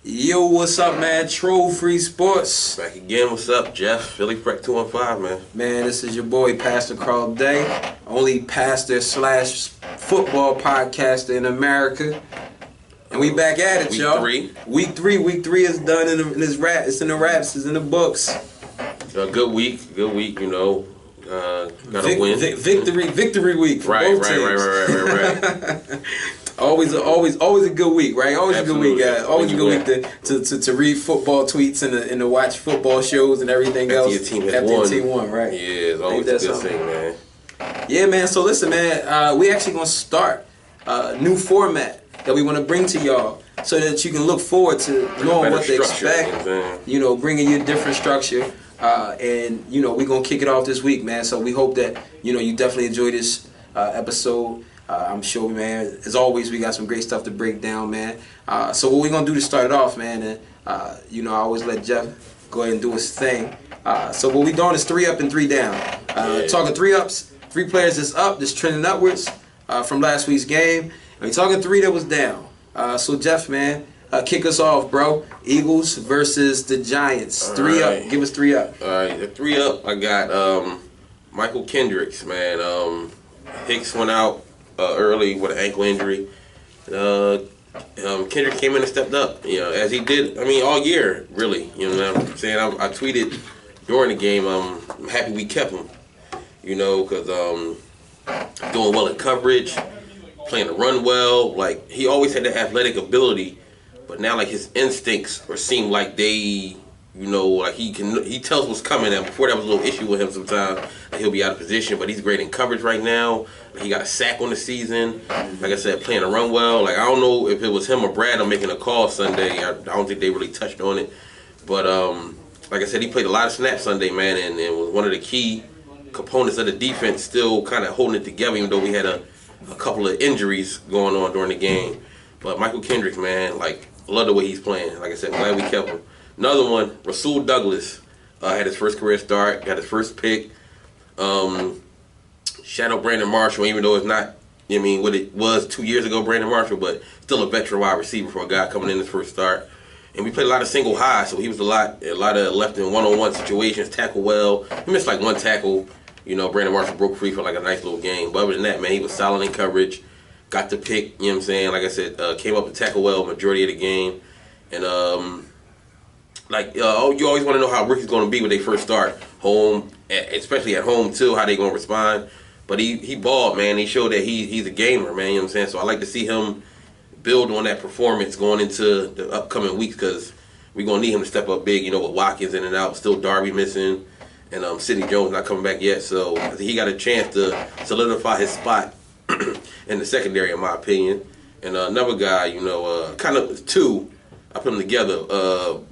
Yo, what's up, man? Troll Free Sports. Back again. What's up, Jeff? Philly Freck 215, man. Man, this is your boy, Pastor Carl Day, only pastor slash football podcaster in America. And we back at it, y'all. Week three is done in this rap. It's in the raps. It's in the books. A good week, you know. Got a win. Victory week for both teams. Always a good week, right? Always Absolutely. A good week, guys. Always a good week to read football tweets and to watch football shows and everything else. After your team won, right? Yeah, it's always a good thing, man. Yeah, man. So listen, man. We actually gonna start a new format that we want to bring to y'all, so that you can look forward to knowing what to expect. You know, bringing you a different structure. And you know, we're gonna kick it off this week, man. So we hope that you definitely enjoy this episode. I'm sure, man. As always, we got some great stuff to break down, man. So what we're gonna do to start it off, man, and I always let Jeff go ahead and do his thing. So what we doing is 3 up and 3 down. Talking 3 ups, 3 players that's up, that's trending upwards from last week's game. And we talking 3 that was down. So Jeff, man, kick us off, bro. Eagles versus the Giants. 3 up. Give us 3 up. All right, the 3 up. I got Michael Kendricks, man. Hicks went out early with an ankle injury. Kendrick came in and stepped up, as he did. I mean, all year, really. You know what I'm saying? I tweeted during the game. I'm happy we kept him. Because doing well in coverage, playing the run well. Like, he always had the athletic ability, but now like his instincts seem like they. Like he tells what's coming. And before, that was a little issue with him sometimes. Like he'll be out of position, but he's great in coverage right now. He got a sack on the season. Like I said, playing the run well. Like, I don't know if it was him or Brad on making a call Sunday. I don't think they really touched on it. But like I said, he played a lot of snaps Sunday, man, and was one of the key components of the defense, still kind of holding it together, even though we had a couple of injuries going on during the game. But Michael Kendricks, man, like, I love the way he's playing. Like I said, glad we kept him. Another one, Rasul Douglas, had his first career start, got his first pick. Shout out Brandon Marshall, even though it's not, what it was 2 years ago, Brandon Marshall, but still a veteran wide receiver for a guy coming in his first start. And we played a lot of single high, so he was a lot of left in one-on-one situations, tackle well. He missed like one tackle. Brandon Marshall broke free for like a nice little game. But other than that, man, he was solid in coverage, got the pick, like I said, came up to tackle well majority of the game. And you always want to know how rookies going to be when they first start home, especially at home too, how they going to respond. But he balled, man. He showed that he's a gamer, man. So I like to see him build on that performance going into the upcoming weeks, because we're going to need him to step up big, with Watkins in and out, still Darby missing, and Sidney Jones not coming back yet. So I think he got a chance to solidify his spot in the secondary, in my opinion. And another guy, kind of 2, I put them together,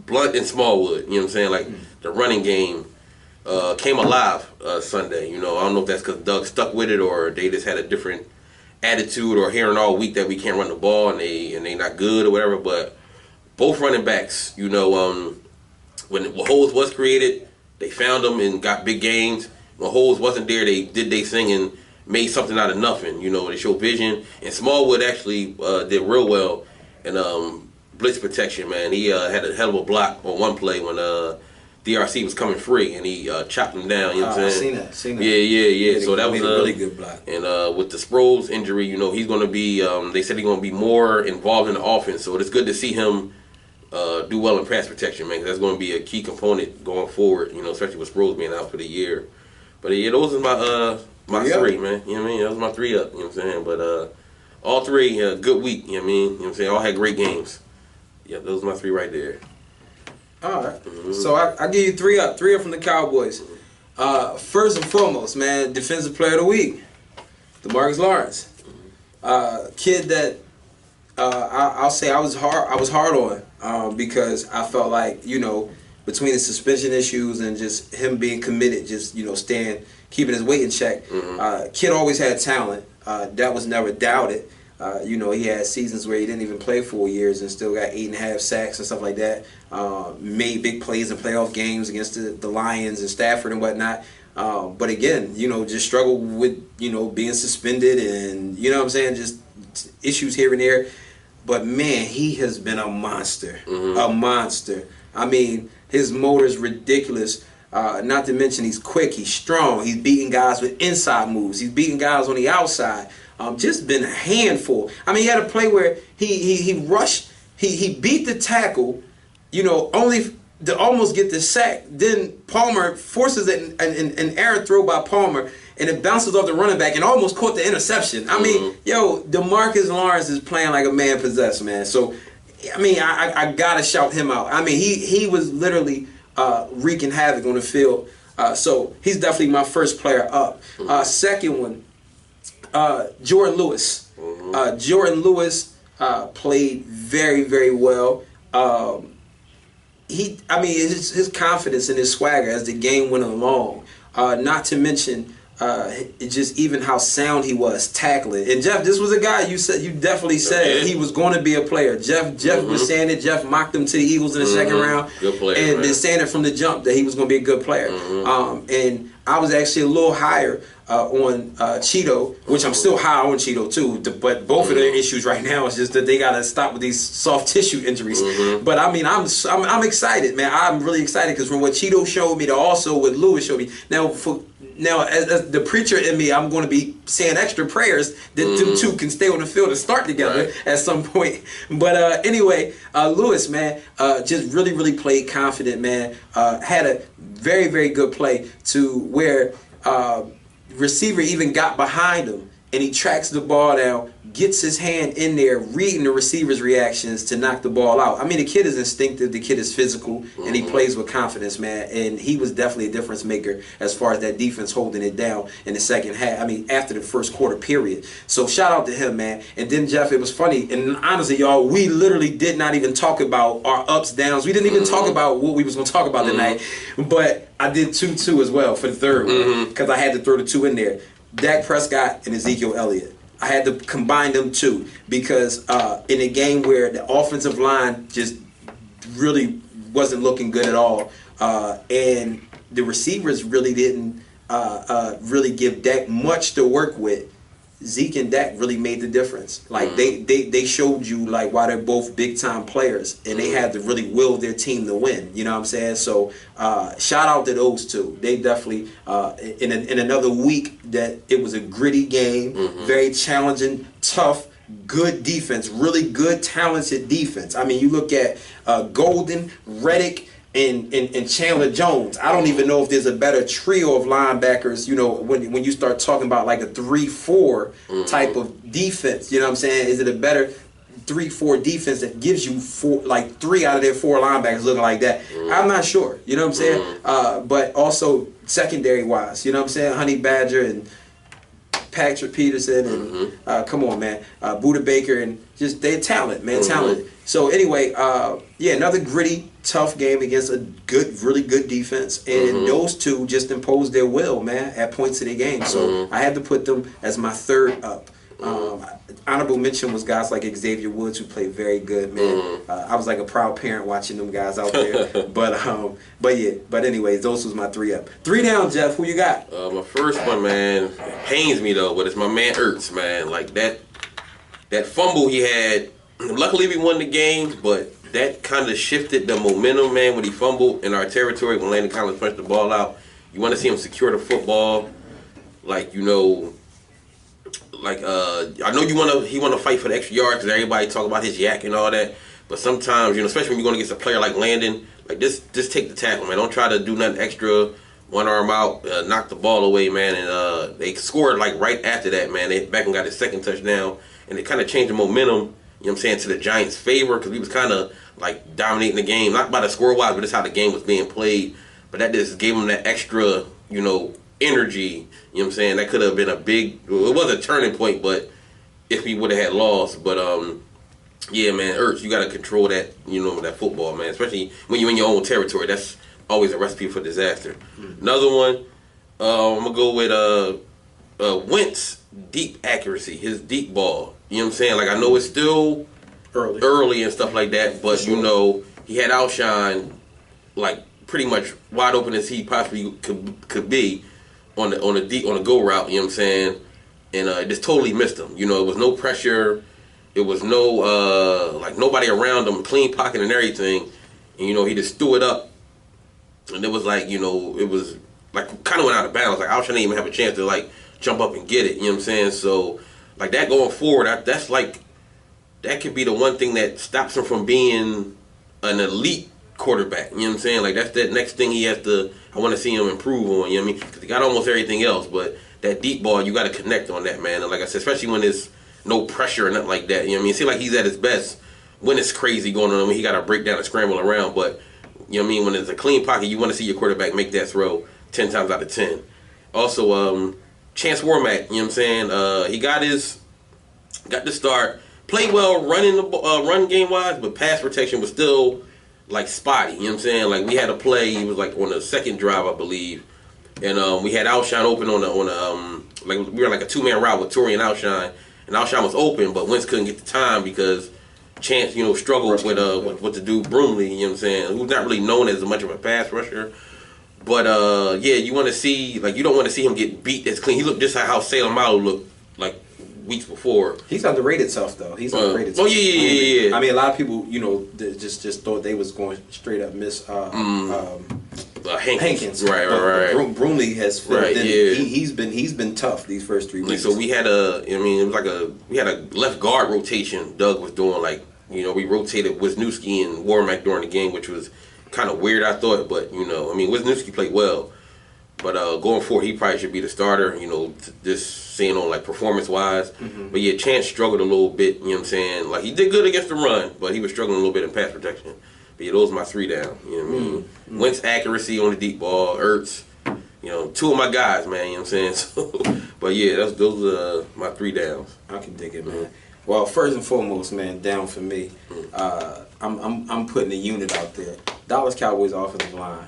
Blunt and Smallwood, like the running game came alive Sunday. I don't know if that's because Doug stuck with it, or they just had a different attitude, or hearing all week that we can't run the ball and they not good or whatever. But both running backs, when Holes was created, they found them and got big gains. When Holes wasn't there, they did their thing and made something out of nothing. They showed vision. And Smallwood actually did real well in blitz protection, man. He had a hell of a block on one play when DRC was coming free, and he chopped him down. I've seen that. Yeah. So that was a really good block. And with the Sproles injury, he's going to be. They said he's going to be more involved in the offense. So it's good to see him do well in pass protection, man. 'Cause that's going to be a key component going forward. Especially with Sproles being out for the year. But yeah, those are my 3, man. That was my 3 up. But all 3 good week. All had great games. Yeah, those are my 3 right there. All right. So I give you 3 up. 3 up from the Cowboys. First and foremost, man, Defensive Player of the Week, DeMarcus Lawrence. Kid that I'll say I was hard on because I felt like, between the suspension issues and just him being committed, just, keeping his weight in check. Kid always had talent. That was never doubted. He had seasons where he didn't even play 4 years and still got 8.5 sacks and stuff like that. Made big plays in playoff games against the Lions and Stafford and whatnot. But again, just struggled with, being suspended and, just issues here and there. but man, he has been a monster. A monster. I mean, his motor's ridiculous. Not to mention he's quick, he's strong, he's beating guys with inside moves, he's beating guys on the outside. Just been a handful. I mean, he had a play where he rushed, he beat the tackle, only to almost get the sack. Then Palmer forces an errant throw by Palmer, and it bounces off the running back and almost caught the interception. I mean, DeMarcus Lawrence is playing like a man possessed, man. So, I mean, I gotta shout him out. I mean, he was literally wreaking havoc on the field. So he's definitely my first player up. Second one, Jordan Lewis. Jordan Lewis played very, very well. His confidence and his swagger as the game went along. Not to mention just even how sound he was tackling. And Jeff, this was a guy you definitely said he was going to be a player. Jeff was saying it. Jeff mocked him to the Eagles in the second round, good player, and been saying it from the jump that he was going to be a good player. And I was actually a little higher on Cheeto, which I'm still high on Cheeto too. But both of their issues right now is just that they got to stop with these soft tissue injuries. But I mean, I'm excited, man. I'm really excited because from what Cheeto showed me to also what Lewis showed me. Now, as the preacher in me, I'm going to be saying extra prayers that them two can stay on the field and start together at some point. But anyway, Lewis, man, just really, really played confident, man. Had a very, very good play to where receiver even got behind him, and he tracks the ball down, gets his hand in there, reading the receiver's reactions to knock the ball out. I mean, the kid is instinctive, the kid is physical, and he plays with confidence, man. And he was definitely a difference maker as far as that defense holding it down in the second half. I mean, after the first quarter period. So shout out to him, man. And then, Jeff, it was funny. And honestly, y'all, we literally did not even talk about our ups, downs. We didn't even talk about what we was going to talk about tonight. But I did 2-2 as well for the third one because I had to throw the 2 in there. Dak Prescott and Ezekiel Elliott. I had to combine them two because in a game where the offensive line just really wasn't looking good at all, and the receivers really didn't really give Dak much to work with, Zeke and Dak really made the difference. Like they showed you like why they're both big time players, and they had to really will their team to win. You know what I'm saying? So shout out to those two. They definitely in another week that it was a gritty game, very challenging, tough, good defense, really good, talented defense. I mean, you look at Golden, Reddick, and Chandler Jones. I don't even know if there's a better trio of linebackers, when you start talking about like a 3-4 type of defense, you know what I'm saying? Is it a better 3-4 defense that gives you 3 out of their 4 linebackers looking like that? I'm not sure, you know what I'm saying? But also secondary wise, you know what I'm saying? Honey Badger and Patrick Peterson and come on, man, Buda Baker, and just their talent, man, talent. So anyway, another gritty, tough game against a good, really good defense, and those two just imposed their will, man, at points of the game. So I had to put them as my third up. Honorable mention was guys like Xavier Woods, who played very good, man. I was like a proud parent watching them guys out there. But anyways, those was my 3 up. 3 down, Jeff. Who you got? My first one, man, it pains me though, but it's my man Ertz, man. Like that fumble he had. Luckily, we won the game, but that kind of shifted the momentum, man. When he fumbled in our territory, when Landon Collins punched the ball out, you want to see him secure the football, I know he want to fight for the extra yards because everybody talk about his yak and all that. But sometimes, especially when you're going against a player like Landon, like just take the tackle, man. Don't try to do nothing extra. One arm out, knock the ball away, man. And they scored like right after that, man. Beckham got his second touchdown, and it kind of changed the momentum. You know what I'm saying, to the Giants' favor, because we was kind of like dominating the game, not by the score wise, but just how the game was being played. But that just gave them that extra, energy. You know what I'm saying? That could have been it was a turning point, but if we would have had lost. But yeah, man, Ertz, you got to control that, that football, man. Especially when you're in your own territory. That's always a recipe for disaster. Another one, I'm gonna go with Wentz deep accuracy, his deep ball. You know what I'm saying? Like, I know it's still early and stuff like that, but he had Alshon like pretty much wide open as he possibly could be on the go route. You know what I'm saying? And it just totally missed him. It was no pressure. it was no like nobody around him, clean pocket and everything, and he just threw it up, and it was like it was like kind of went out of bounds. Like Alshon didn't even have a chance to like jump up and get it. You know what I'm saying? So like that going forward, that's like that could be the one thing that stops him from being an elite quarterback. You know what I'm saying? Like that's that next thing he has to. I want to see him improve on. You know what I mean? Because he got almost everything else, but that deep ball, you got to connect on that, man. And like I said, especially when there's no pressure or nothing like that. You know what I mean? It seems like he's at his best when it's crazy going on. I mean, he got to break down and scramble around. But you know what I mean? When it's a clean pocket, you want to see your quarterback make that throw 10 times out of 10. Also, Chance Warmack. You know what I'm saying? He got the start. Played well running the run game wise, but pass protection was still like spotty. You know what I'm saying? Like we had a play. He was like on the second drive, I believe. And we had Alshon open on the like we were like a 2-man route with Torrey and Alshon was open, but Wentz couldn't get the time because Chance struggled with the dude Brumley, you know what I'm saying, who's not really known as much of a pass rusher. But yeah, you want to see you don't want to see him get beat as clean. He looked just like how Salem Malo looked like weeks before. He's underrated tough though. He's underrated. Oh yeah. I mean, a lot of people just thought they was going straight up miss. Hankins. Right. Brumley has filled in. Yeah. He's been tough these first 3 weeks. So we had we had a left guard rotation. Doug was doing we rotated Wisniewski and Warmack during the game, which was kind of weird, I thought. But Wisniewski played well. But going forward, he probably should be the starter. Just seeing on performance wise. Mm-hmm. But yeah, Chance struggled a little bit. You know what I'm saying? Like he did good against the run, but he was struggling a little bit in pass protection. But yeah, those are my 3 down. You know what I mean? Mm-hmm. Wentz accuracy on the deep ball, Ertz. 2 of my guys, man. You know what I'm saying? So, but yeah, those are my 3 downs. I can dig it, man. Mm-hmm. Well, first and foremost, man, down for me. Mm-hmm. I'm putting a unit out there. Dallas Cowboys offensive line.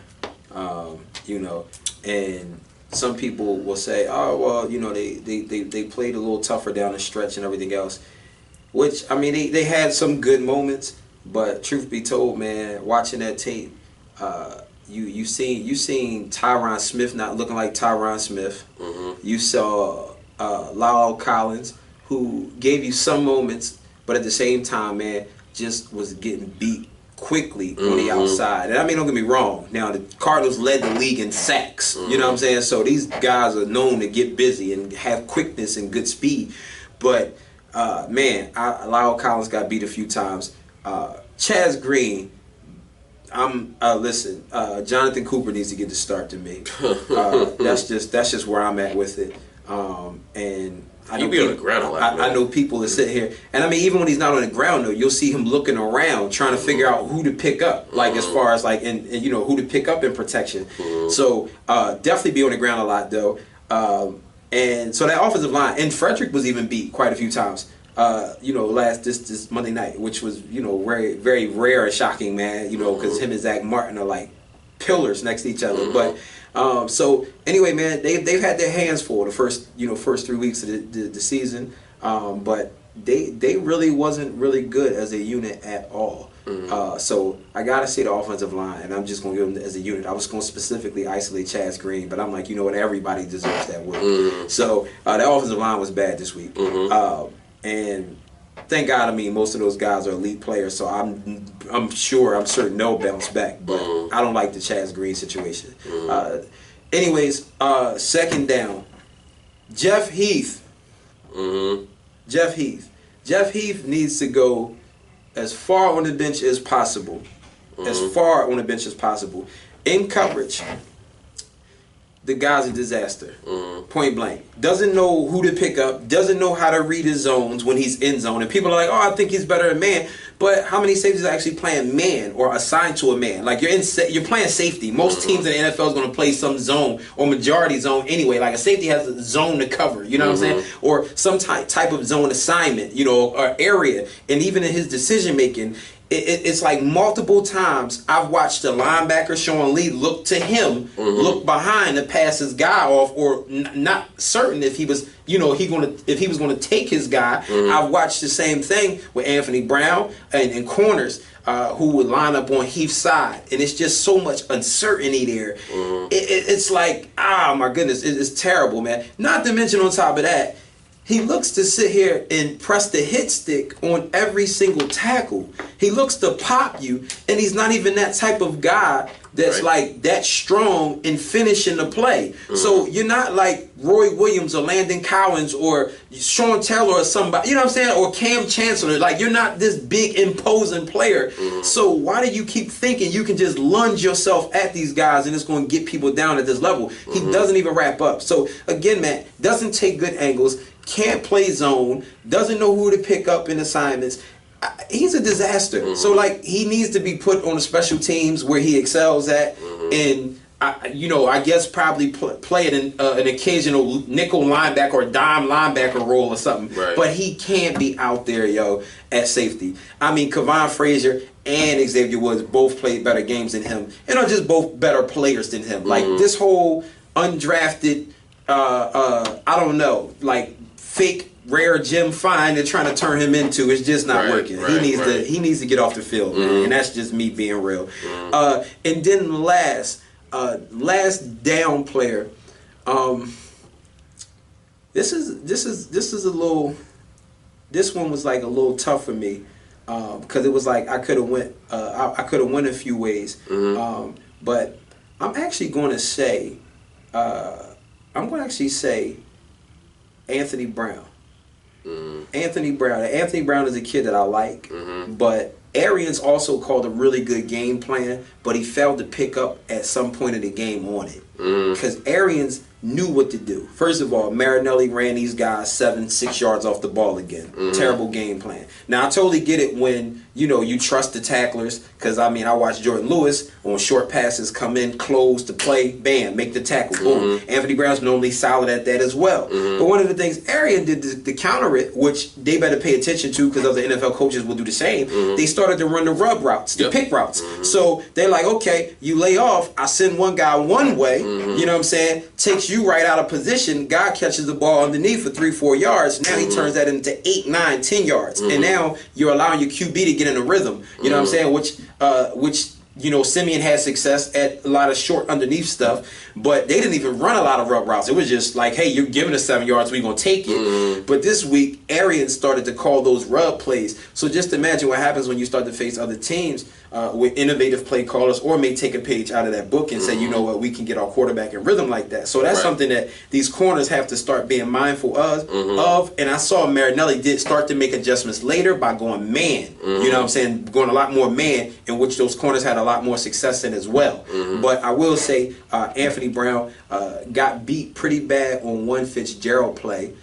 And some people will say, oh well, they played a little tougher down the stretch and everything else. Which I mean, they had some good moments. But truth be told, man, watching that tape, you seen Tyron Smith not looking like Tyron Smith. Mm-hmm. You saw La'el Collins, who gave you some moments, but at the same time, man, just was getting beat quickly on the outside. And I mean, don't get me wrong. Now, the Cardinals led the league in sacks. Mm-hmm. You know what I'm saying? So these guys are known to get busy and have quickness and good speed. But, man, La'el Collins got beat a few times. Chaz Green, listen, Jonathan Cooper needs to get the start to me. That's just where I'm at with it. And I know be on the ground a lot. I know people that sit here, and I mean, even when he's not on the ground, though, you'll see him looking around, trying to figure out who to pick up, as far as and who to pick up in protection. So definitely be on the ground a lot, though. And so that offensive line, and Frederick was even beat quite a few times. This Monday night, which was very, very rare and shocking, man. Because him and Zach Martin are like pillars next to each other. But so anyway, man, they've had their hands full the first 3 weeks of the season. But they really wasn't really good as a unit at all. So I gotta say the offensive line, and I'm just gonna give them as a unit. I was gonna specifically isolate Chaz Green, but I'm like, everybody deserves that win. So the offensive line was bad this week. And thank God, I mean, most of those guys are elite players, so I'm certain they'll bounce back. But I don't like the Chaz Green situation. Anyways, second down, Jeff Heath. Jeff Heath needs to go as far on the bench as possible. As far on the bench as possible. In coverage, the guy's a disaster. Point blank. Doesn't know who to pick up. Doesn't know how to read his zones when he's in zone. And people are like, oh, I think he's better than man. But how many safeties are actually playing man or assigned to a man? Like you're playing safety. Most teams in the NFL is going to play some zone or majority zone anyway. Like a safety has a zone to cover. You know what I'm saying? Or some type of zone assignment. Or area. And even in his decision making, it's like multiple times I've watched the linebacker Sean Lee look to him, look behind to pass his guy off, or not certain if he was, if he was going to take his guy. I've watched the same thing with Anthony Brown and corners who would line up on Heath's side, and it's just so much uncertainty there. It's like, my goodness, it's terrible, man. Not to mention on top of that, he looks to sit here and press the hit stick on every single tackle. He looks to pop you, and he's not even that type of guy that's like that strong in finishing the play. So you're not like Roy Williams or Landon Collins or Sean Taylor or somebody, you know what I'm saying, or Cam Chancellor. Like, you're not this big imposing player. So why do you keep thinking you can just lunge yourself at these guys and it's going to get people down at this level? He doesn't even wrap up. So again, man, doesn't take good angles, can't play zone, doesn't know who to pick up in assignments. He's a disaster. So like, he needs to be put on the special teams where he excels at, and I guess probably play it in an occasional nickel linebacker or dime linebacker role or something. But he can't be out there, yo, at safety. I mean, Kevon Frazier and Xavier Woods both played better games than him, and are just both better players than him. Like, this whole undrafted, I don't know, like fake rare gem find they're trying to turn him into is just not working. He needs to get off the field, man. And that's just me being real. And then last down player. This is a little. This one was like a little tough for me because it was like I could have went a few ways. But I'm actually going to say Anthony Brown. Anthony Brown is a kid that I like, but Arians also called a really good game plan, but he failed to pick up at some point in the game on it. Because Arians knew what to do. First of all, Marinelli ran these guys 7-6 yards off the ball again. Terrible game plan. Now, I totally get it when, you trust the tacklers, because, I mean, I watched Jordan Lewis on short passes come in, close to play, bam, make the tackle, boom. Anthony Brown's normally solid at that as well. But one of the things Arian did to counter it, which they better pay attention to because other NFL coaches will do the same, they started to run the rub routes, the pick routes. So they're like, okay, you lay off, I send one guy one way, you know what I'm saying, takes you right out of position, guy catches the ball underneath for 3-4 yards, now he turns that into 8, 9, 10 yards. And now you're allowing your QB to get in a rhythm, you know what I'm saying, which Simeon had success at a lot of short underneath stuff, but they didn't even run a lot of rub routes. It was just like, hey, you're giving us 7 yards, we're going to take it. But this week, Arians started to call those rub plays. So just imagine what happens when you start to face other teams with innovative play callers, or may take a page out of that book and say, you know what, we can get our quarterback in rhythm like that. So that's something that these corners have to start being mindful of. And I saw Marinelli did start to make adjustments later by going man. You know what I'm saying? Going a lot more man, in which those corners had a lot more success in as well. But I will say Anthony Brown got beat pretty bad on one Fitzgerald play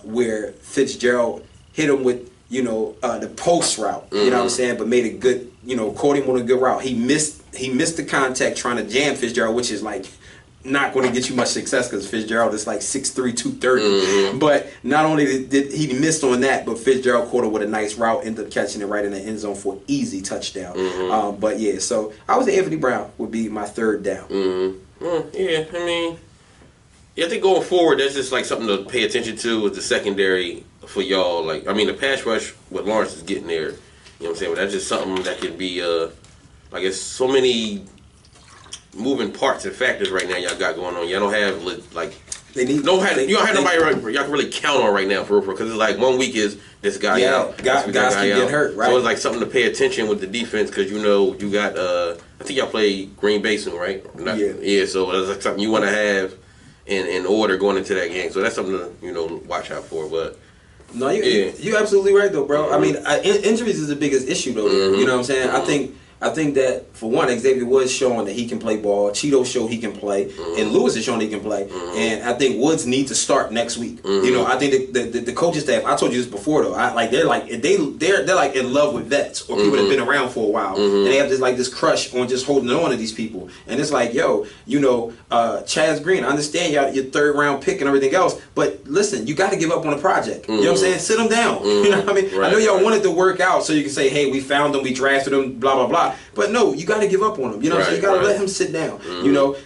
where Fitzgerald hit him with the post route, you know what I'm saying, but made a good, caught him on a good route. He missed the contact trying to jam Fitzgerald, which is like not going to get you much success because Fitzgerald is like 6'3", 230. But not only did he missed on that, but Fitzgerald caught him with a nice route, ended up catching it right in the end zone for an easy touchdown. But yeah, so I would say Anthony Brown would be my third down. Yeah, I mean, I think going forward, that's just like something to pay attention to with the secondary for y'all. Like, I mean, the pass rush with Lawrence is getting there. You know what I'm saying? But that's just something that could be, like, it's so many moving parts and factors right now y'all got going on. Y'all don't have, like, you don't have nobody y'all can really count on right now for real. Because it's like 1 week is this guy out. Guys keep getting hurt, right? So it's like something to pay attention with the defense because you got, I think y'all play Green Bay soon, right? Yeah, so it's like something you want to have in order going into that game. So that's something to, watch out for. But no, you're absolutely right though, bro. I mean, injuries is the biggest issue though. You know what I'm saying? I think that for one, Xavier Woods showing that he can play ball. Cheeto showed he can play, and Lewis is showing he can play. And I think Woods needs to start next week. I think the coaching staff. I told you this before though. They're like in love with vets or people that have been around for a while, and they have this crush on just holding on to these people. And it's like, yo, Chaz Green. I understand your third round pick and everything else, but listen, you got to give up on the project. You know what I'm saying? Sit them down. You know what I mean? I know y'all wanted to work out so you can say, hey, we found them, we drafted them, blah blah blah. But no, you got to give up on him. You know what I'm saying? You got to let him sit down.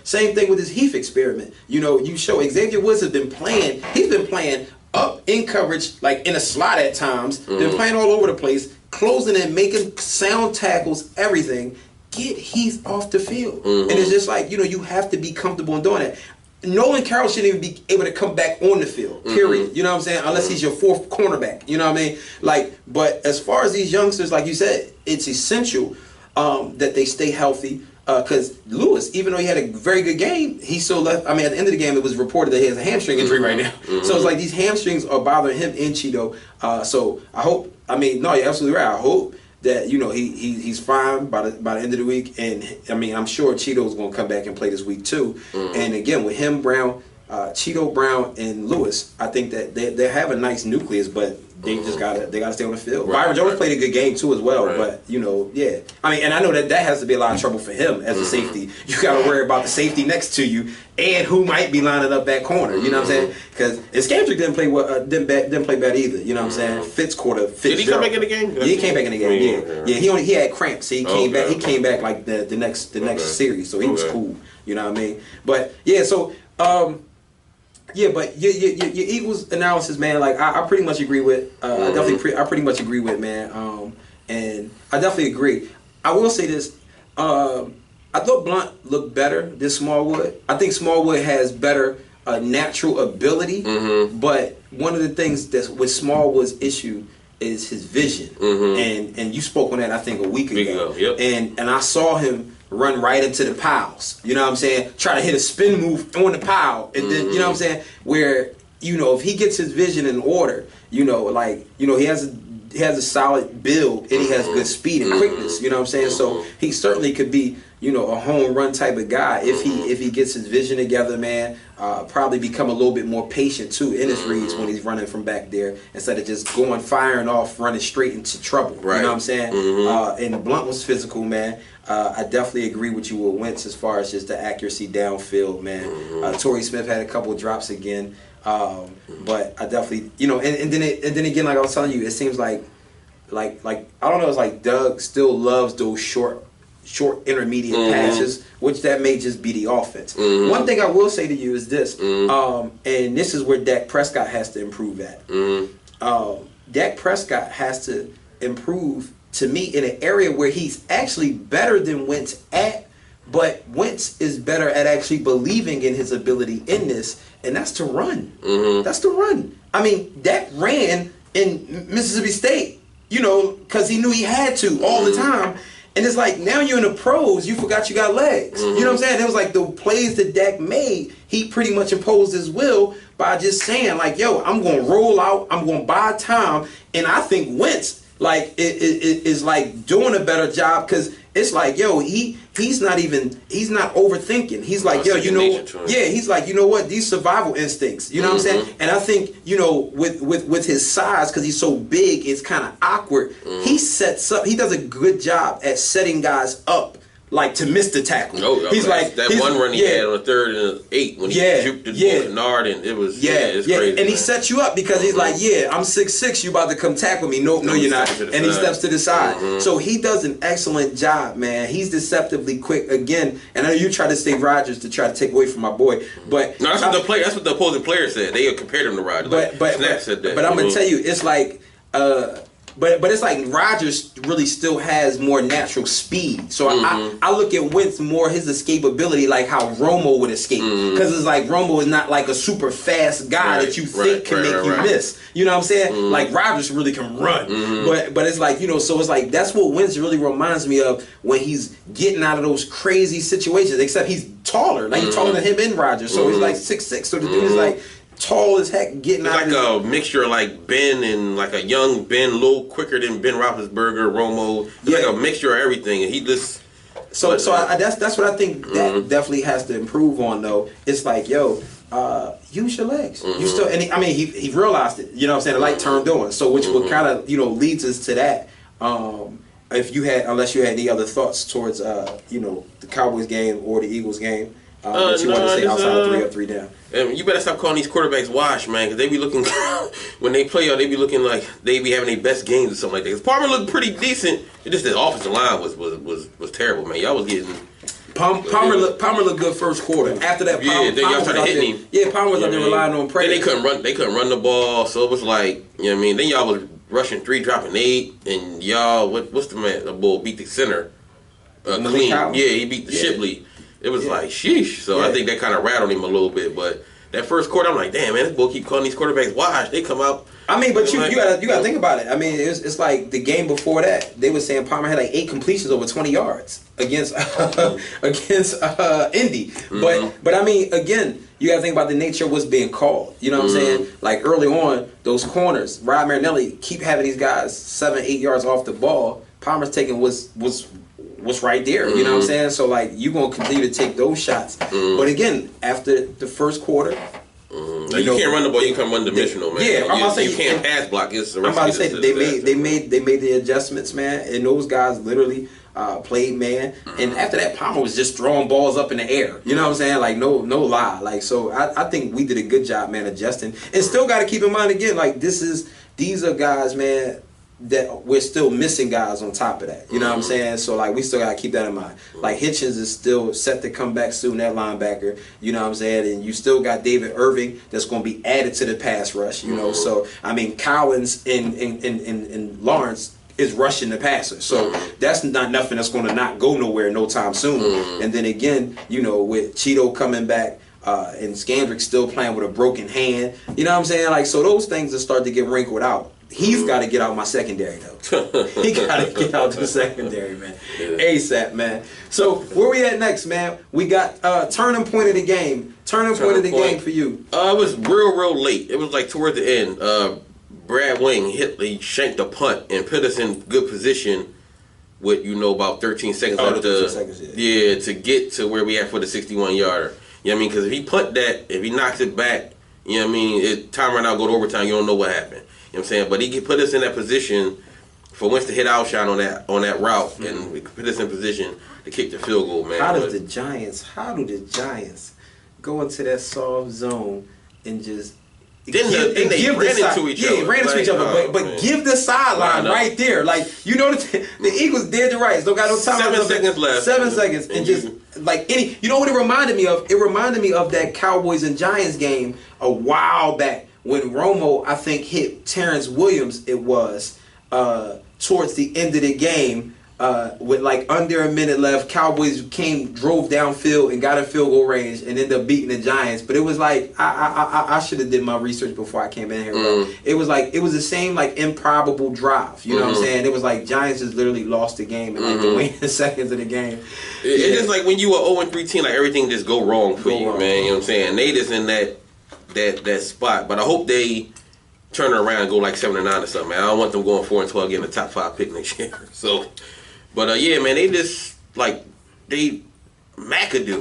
Same thing with this Heath experiment. You show Xavier Woods has been playing. He's been playing up in coverage, like in a slot at times. Been playing all over the place, closing and making sound tackles, everything. Get Heath off the field. And it's just like, you have to be comfortable in doing that. Nolan Carroll shouldn't even be able to come back on the field, period. You know what I'm saying? Unless he's your fourth cornerback. You know what I mean? Like, but as far as these youngsters, like you said, it's essential that they stay healthy. Because Lewis, even though he had a very good game, he still left. I mean, at the end of the game, it was reported that he has a hamstring injury right now. So it's like these hamstrings are bothering him and Cheeto. So I hope. I mean, no, you're absolutely right. I hope that he's fine by the end of the week. And I mean, I'm sure Cheeto's going to come back and play this week too. And again, with him, Brown, Cheeto, Brown, and Lewis, I think that they have a nice nucleus, but they just gotta stay on the field. Byron Jones played a good game too as well, but yeah. I mean, and I know that has to be a lot of trouble for him as a safety. You gotta worry about the safety next to you and who might be lining up that corner. You know what I'm saying? Because Scandrick didn't play didn't play bad either. You know what I'm saying? Fitz. Did he come back in the game? Yeah, he came back in the game. Yeah. He had cramps. So he came back. He came back like the next series. So he was cool. You know what I mean? But yeah, so. Yeah, but your Eagles analysis, man. Like I pretty much agree with. I pretty much agree with, man. And I definitely agree. I will say this. I thought Blunt looked better than Smallwood. I think Smallwood has better natural ability. But one of the things that's with Smallwood's issue is his vision. And you spoke on that I think a week ago. Yep. And I saw him run right into the piles. You know what I'm saying? Try to hit a spin move on the pile. And then, you know what I'm saying? Where, if he gets his vision in order, he has a solid build and he has good speed and quickness. You know what I'm saying? So he certainly could be, a home run type of guy if he gets his vision together, man. Probably become a little bit more patient too in his reads when he's running from back there instead of just firing off, running straight into trouble. Right. You know what I'm saying? And Blunt was physical, man. I definitely agree with you with Wentz as far as just the accuracy downfield, man. Torrey Smith had a couple of drops again, but I definitely, and then again, like I was telling you, it seems like I don't know, it's like Doug still loves those short intermediate passes, which that may just be the offense. One thing I will say to you is this, and this is where Dak Prescott has to improve at. Dak Prescott has to improve, to me, in an area where he's actually better than Wentz at, but Wentz is better at actually believing in his ability in this, and that's to run. That's to run. I mean, Dak ran in Mississippi State, because he knew he had to all the time. And it's like, now you're in the pros, you forgot you got legs. You know what I'm saying? It was like the plays that Dak made, he pretty much imposed his will by just saying, like, yo, I'm going to roll out, I'm going to buy time. And I think Wentz, is like doing a better job, because it's like, yo, he's not overthinking. He's like, yo, he's like, you know what, these survival instincts, you know what I'm saying? And I think, with his size, because he's so big, it's kind of awkward. He does a good job at setting guys up, like, to miss the tackle. He's like that one run he had on the 3rd and 8 when he juked the Kennard, and it was it's crazy. And he sets you up because he's like, I'm 6'6", you about to come tackle me. No, you're not. And he steps to the side. So he does an excellent job, man. He's deceptively quick again. And I know you try to say Rodgers to try to take away from my boy, but no, that's what the opposing player said. They compared him to Rodgers. Snap said that. But I'm gonna tell you, it's like. But it's like Rodgers really still has more natural speed. So I look at Wentz more his escapability, like how Romo would escape. Because it's like Romo is not like a super fast guy that you think can make you miss. You know what I'm saying? Like Rodgers really can run. But it's like, so it's like that's what Wentz really reminds me of when he's getting out of those crazy situations. Except he's taller. Like he's taller than him and Rodgers. So he's like 6'6". So the dude is like tall as heck, getting out. It's like a mixture of like Ben and like a young Ben, a little quicker than Ben Roethlisberger, Romo. It's like a mixture of everything, and he just. That's what I think that definitely has to improve on, though. It's like, yo, use your legs. You still, and he realized it. You know what I'm saying? The light turned on, so which would kind of leads us to that. Unless you had any other thoughts towards the Cowboys game or the Eagles game. That you want to say outside of 3 up, 3 down. And you better stop calling these quarterbacks washed, man, because they be looking when they play out, they be looking like they be having their best games or something like that. Because Palmer looked pretty decent. It just the offensive line was terrible, man. Y'all was getting. Palmer looked good first quarter. After that, Palmer, then y'all started hitting him. Yeah, Palmer was out there relying on pressure. Then they couldn't run the ball, so it was like, Then y'all was rushing 3, dropping 8, and y'all what's the man? The bull beat the center clean. Yeah, he beat the Shipley. It was like, sheesh. So I think that kind of rattled him a little bit. But that first quarter, I'm like, damn, man, this boy keep calling these quarterbacks washed. They come out. I mean, but you gotta think about it. I mean, it's like the game before that. They were saying Palmer had like 8 completions over 20 yards against Indy. But I mean, again, you gotta think about the nature of what's being called. You know what I'm saying? Like early on, those corners, Rod Marinelli keep having these guys 7-8 yards off the ball. Palmer's taking what's right there. You know what I'm saying? So like you gonna continue to take those shots. But again, after the first quarter. You can't run the ball. You can't run dimensional, man. Yeah, I'm about to say you can't pass block. It's I'm about to say they made the adjustments, man, and those guys literally played man. And after that, Palmer was just throwing balls up in the air. You know what I'm saying? Like no lie. Like so, I think we did a good job, man, adjusting. And still got to keep in mind again, like these are guys, man, that we're still missing guys on top of that. You know what I'm saying? So like we still gotta keep that in mind. Like Hitchens is still set to come back soon, that linebacker. You know what I'm saying? And you still got David Irving that's gonna be added to the pass rush, you know. So I mean Collins and Lawrence is rushing the passer. So that's not nothing that's gonna not go nowhere no time soon. And then again, you know, with Cheeto coming back, and Scandrick still playing with a broken hand. You know what I'm saying? Like so those things will start to get wrinkled out. He's got to get out my secondary, though. He got to get out the secondary, man. ASAP, man. So, where we at next, man? We got turning point of the game. Turning point of the game for you. It was real late. It was like toward the end. Brad Wing he shanked a punt and put us in good position with, about 13 seconds left to get to where we at for the 61-yarder. You know what I mean? Because if he punt that, if he knocks it back, you know what I mean, time ran out, go to overtime, you don't know what happened. You know what I'm saying? But he could put us in that position for Wentz to hit outshot on that route, and we could put us in position to kick the field goal, man. How do the Giants go into that soft zone and just they ran into each other. Yeah, ran into each other, but give the sideline right there. Like, the Eagles dead to rights. Don't got no time. 7 seconds left. 7 seconds. And just, like, you know what it reminded me of? It reminded me of that Cowboys and Giants game a while back when Romo, I think, hit Terrence Williams, it was, towards the end of the game. With like under a minute left, Cowboys drove downfield and got in field goal range and ended up beating the Giants. But it was like I should have did my research before I came in here. Bro. It was the same like improbable drive. You know what I'm saying? It was like Giants just literally lost the game in like the waning seconds of the game. It's just like when you are 0-3 team, like everything just go wrong for you, man. You know what I'm saying? They just in that spot, but I hope they turn it around and go like 7-9 or something. Man. I don't want them going 4-12 getting a top 5 pick next year. So. But yeah, man, they just McAdoo.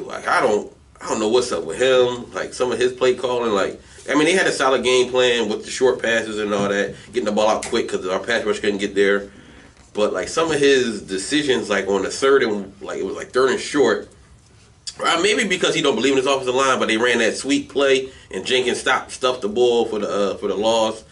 Like I don't know what's up with him. Like some of his play calling. Like I mean, they had a solid game plan with the short passes and all that, getting the ball out quick because our pass rush couldn't get there. But like some of his decisions, like on the third and like it was like third and short. Maybe because he don't believe in his offensive line, but they ran that sweet play and Jenkins stuffed the ball for the loss.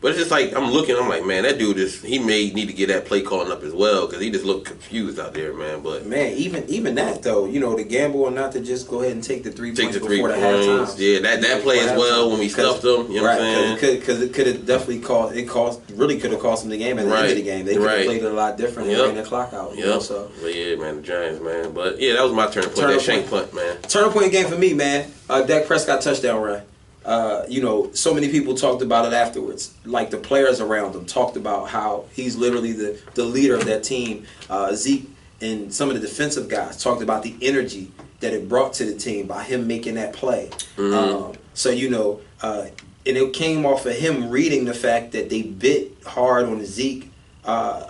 But it's just like, I'm like, man, that dude he may need to get that play calling up as well because he just looked confused out there, man. But man, even that though, the gamble or not to just go ahead and take the 3 points before the halftime. Yeah, that play as well when we stuffed them. You know what I'm saying? Because it could have definitely really could have cost them the game at the end of the game. They could have played it a lot different and ran the clock out. So. But yeah, man, the Giants, man. But yeah, that was my turning point. That shank punt, man. Turning point game for me, man. Dak Prescott touchdown run. So many people talked about it afterwards. Like the players around him talked about how he's literally the leader of that team. Zeke and some of the defensive guys talked about the energy that it brought to the team by him making that play. And it came off of him reading the fact that they bit hard on Zeke.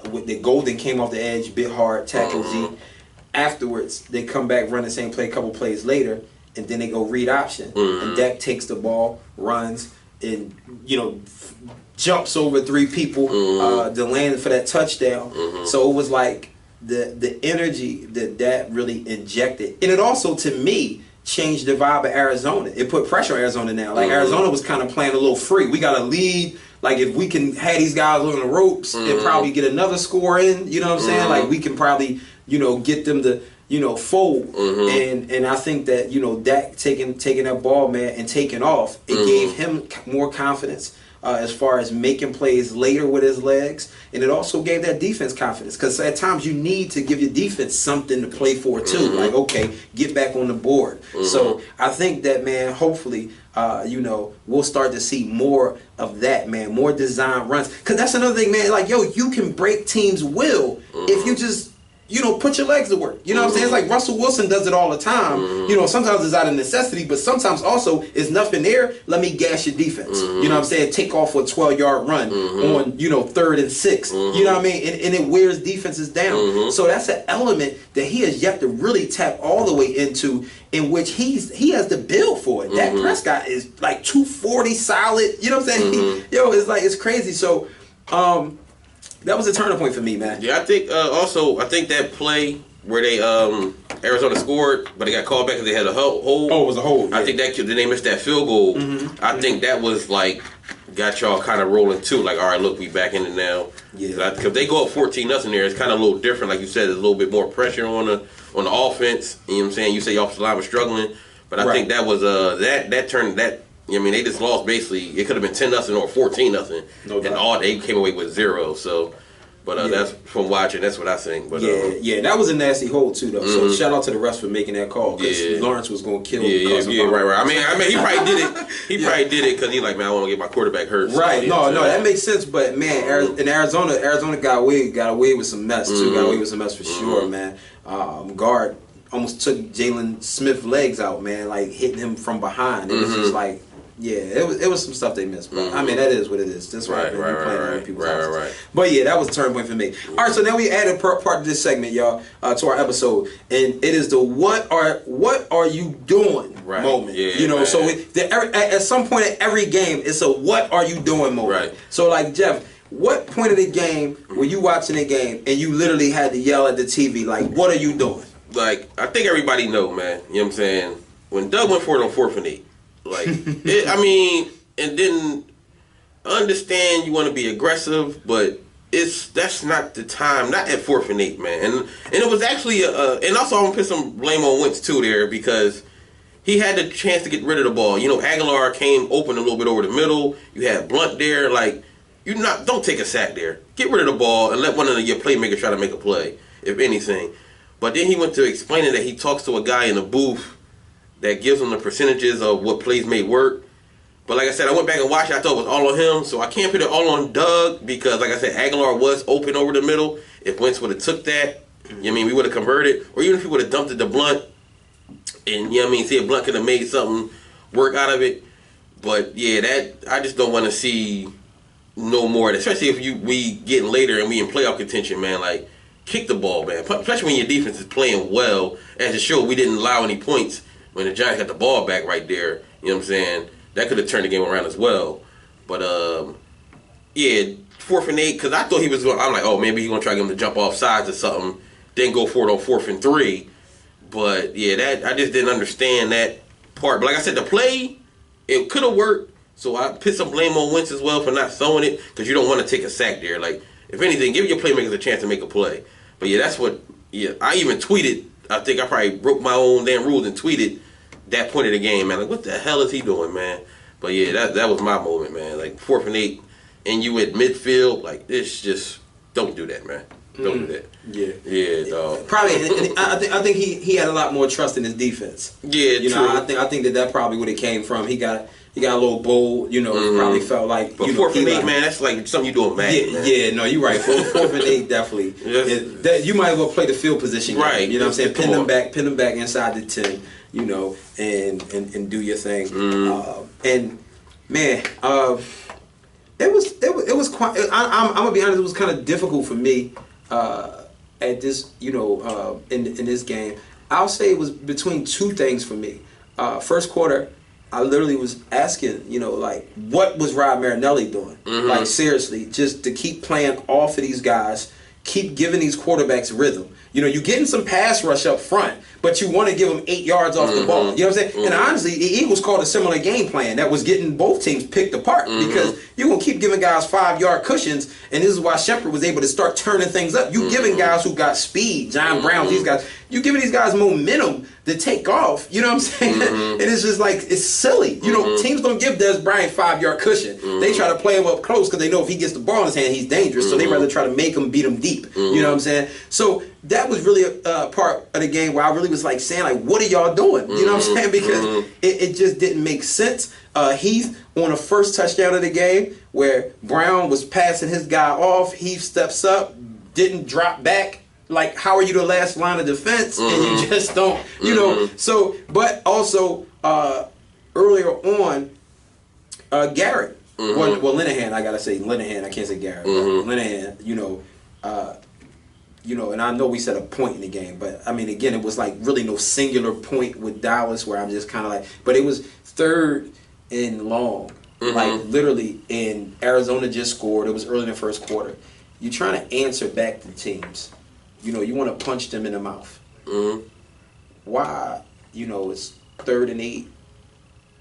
With the Golden came off the edge, bit hard, tackled Zeke. Afterwards, they come back, run the same play a couple plays later. And then they go read option, and Dak takes the ball, runs, and jumps over 3 people to land for that touchdown. So it was like the energy that really injected, and it also to me changed the vibe of Arizona. It put pressure on Arizona now. Like Arizona was kind of playing a little free. We got a lead. Like if we can have these guys on the ropes and probably get another score in, you know what I'm saying? Like we can probably get them to. Fold. And I think that, Dak taking that ball, man, and taking off, it gave him more confidence. as far as making plays later with his legs, and it also gave that defense confidence, because at times you need to give your defense something to play for too. Like, okay, get back on the board. So I think that, man, hopefully, we'll start to see more of that, man, more design runs, because that's another thing, man. Like, yo, you can break teams' will if you just put your legs to work. You know what I'm saying? It's like Russell Wilson does it all the time. Sometimes it's out of necessity, but sometimes also it's nothing there. Let me gas your defense. You know what I'm saying? Take off for a 12-yard run on, 3rd and 6. You know what I mean? And it wears defenses down. So that's an element that he has yet to really tap all the way into, in which he has the build for it. Dak Prescott is like 240 solid. You know what I'm saying? It's crazy. So, that was a turning point for me, man. Yeah, I think I think that play where they Arizona scored, but they got called back because they had a hold. Oh, it was a hold. I think that then they missed that field goal. I think that was like got y'all kind of rolling too. Like, all right, look, we back in it now. Yeah. Because they go up 14-0 there, it's kind of a little different. Like you said, there's a little bit more pressure on the offense. You know what I'm saying? You say your offensive line was struggling, but I think that was that turned that. I mean, they just lost basically. It could have been 10-0 or 14-0, and all they came away with 0. So, but that's from watching. That's what I think. But that was a nasty hold too, though. So shout out to the refs for making that call, because Lawrence was going to kill him. Right. I mean, he probably did it. He probably did it because he like, man, I want to get my quarterback hurt. Right. No, that makes sense. But man, in Arizona got away with some mess too. Got away with some mess for sure, man. Guard almost took Jalen Smith's legs out, man. Like hitting him from behind. It was just like. Yeah, it was some stuff they missed, but I mean, that is what it is. That's right. Right. But yeah, that was a turning point for me. All right, so now we added part of this segment, y'all, to our episode, and it is the what are you doing moment. Yeah, so at some point at every game, it's a what are you doing moment. Right. So like, Jeff, what point of the game were you watching the game and you literally had to yell at the TV like, what are you doing? Like, I think everybody know, man. You know what I'm saying? When Doug went for it on 4th and 8. Like, and then understand you want to be aggressive, but that's not the time. Not at 4th and 8, man. And it was actually and also I'm gonna put some blame on Wentz too there, because he had the chance to get rid of the ball. Aguilar came open a little bit over the middle. You had Blunt there. Like, don't take a sack there. Get rid of the ball and let one of your playmakers try to make a play, if anything. But then he went to explaining that he talks to a guy in the booth that gives him the percentages of what plays may work. But like I said, I went back and watched it. I thought it was all on him. So I can't put it all on Doug, because, like I said, Aguilar was open over the middle. If Wentz would have took that, we would have converted. Or even if he would have dumped it to Blunt, and, see if Blunt could have made something work out of it. But, yeah, that I just don't want to see no more. Especially if we getting later and we in playoff contention, man. Like, kick the ball, man. Especially when your defense is playing well. As it showed, we didn't allow any points when the Giants got the ball back right there. You know what I'm saying? That could have turned the game around as well. But, 4th and 8, because I thought he was going, I'm like, oh, maybe he's going to try to get him to jump off sides or something, then go for it on 4th and 3. But, yeah, I just didn't understand that part. But like I said, the play, it could have worked. So I put some blame on Wentz as well for not throwing it, because you don't want to take a sack there. Like, if anything, give your playmakers a chance to make a play. But, yeah, that's what, I even tweeted. I think I probably broke my own damn rules and tweeted that point of the game, man. Like, what the hell is he doing, man? But yeah, that was my moment, man. Like, 4th and 8, and you at midfield, like, it's just, don't do that, man. Don't do that. Yeah, dog. Probably, I think he had a lot more trust in his defense. Yeah, true. I think that probably where it came from. He got a little bold, probably felt like. But 4th and 8, man, that's like something you doing mad. Yeah, no, you're right. 4th and 8, definitely. You might as well play the field position game. Right. You know what I'm saying? Pin them back inside the 10. And do your thing. And man, it was quite. I'm gonna be honest. It was kind of difficult for me at this, in this game. I'll say it was between two things for me. First quarter, I literally was asking, like, what was Rod Marinelli doing? Like, seriously, just to keep playing off of these guys, keep giving these quarterbacks rhythm. You're getting some pass rush up front, but you want to give them 8 yards off the ball. You know what I'm saying? And honestly, the Eagles called a similar game plan that was getting both teams picked apart, because you're going to keep giving guys 5-yard cushions, and this is why Shepard was able to start turning things up. You giving guys who got speed, John Brown, these guys, you giving these guys momentum to take off. You know what I'm saying? And it's just like, it's silly. You know, teams don't give Des Bryant 5-yard cushion. They try to play him up close because they know if he gets the ball in his hand, he's dangerous. So they rather try to make him beat him deep. You know what I'm saying? So that was really a part of the game where I really was like saying, like, what are y'all doing? You know what I'm saying? Because it just didn't make sense. Heath on the first touchdown of the game where Brown was passing his guy off. Heath steps up, didn't drop back. Like, how are you the last line of defense and you just don't, you know? So, but also earlier on, Garrett, well, Linehan, I gotta say Linehan. I can't say Garrett. But Linehan, you know, and I know we set a point in the game, but I mean, again, it was like really no singular point with Dallas where I'm just kind of like, but it was 3rd and long, like literally, and Arizona just scored. It was early in the first quarter. You're trying to answer back to teams. You know, you want to punch them in the mouth. Why? You know, it's 3rd and 8,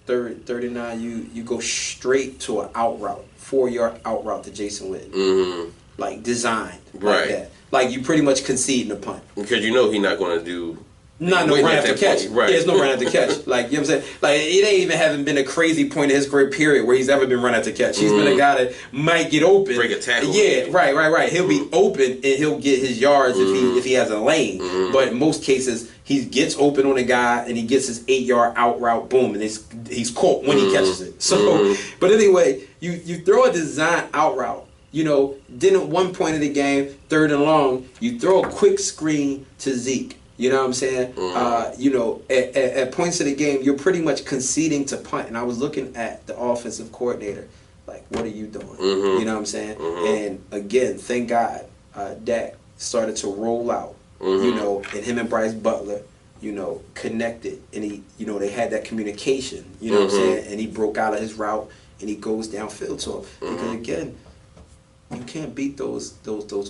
3rd and 9. You go straight to an out route, 4-yard out route to Jason Witten, like designed like that. Like you pretty much conceding the punt because you know he's not going to do. No run after catch. Right. Yeah, there's no run after catch. Like, you know what I'm saying? Like, it ain't even haven't been a crazy point in his career period where he's ever been run after catch. He's been a guy that might get open. Break a tackle. Yeah, right. He'll be open and he'll get his yards if he has a lane. But in most cases, he gets open on a guy and he gets his 8-yard out route, boom, and he's caught when he catches it. So, but anyway, you throw a design out route. You know, then at one point in the game, 3rd and long, you throw a quick screen to Zeke. You know what I'm saying? You know, at points of the game, you're pretty much conceding to punt. And I was looking at the offensive coordinator, like, what are you doing? You know what I'm saying? And again, thank God, Dak started to roll out, you know, and him and Bryce Butler, you know, connected. And he, you know, they had that communication, you know what I'm saying? And he broke out of his route and he goes downfield to him. Because again, you can't beat those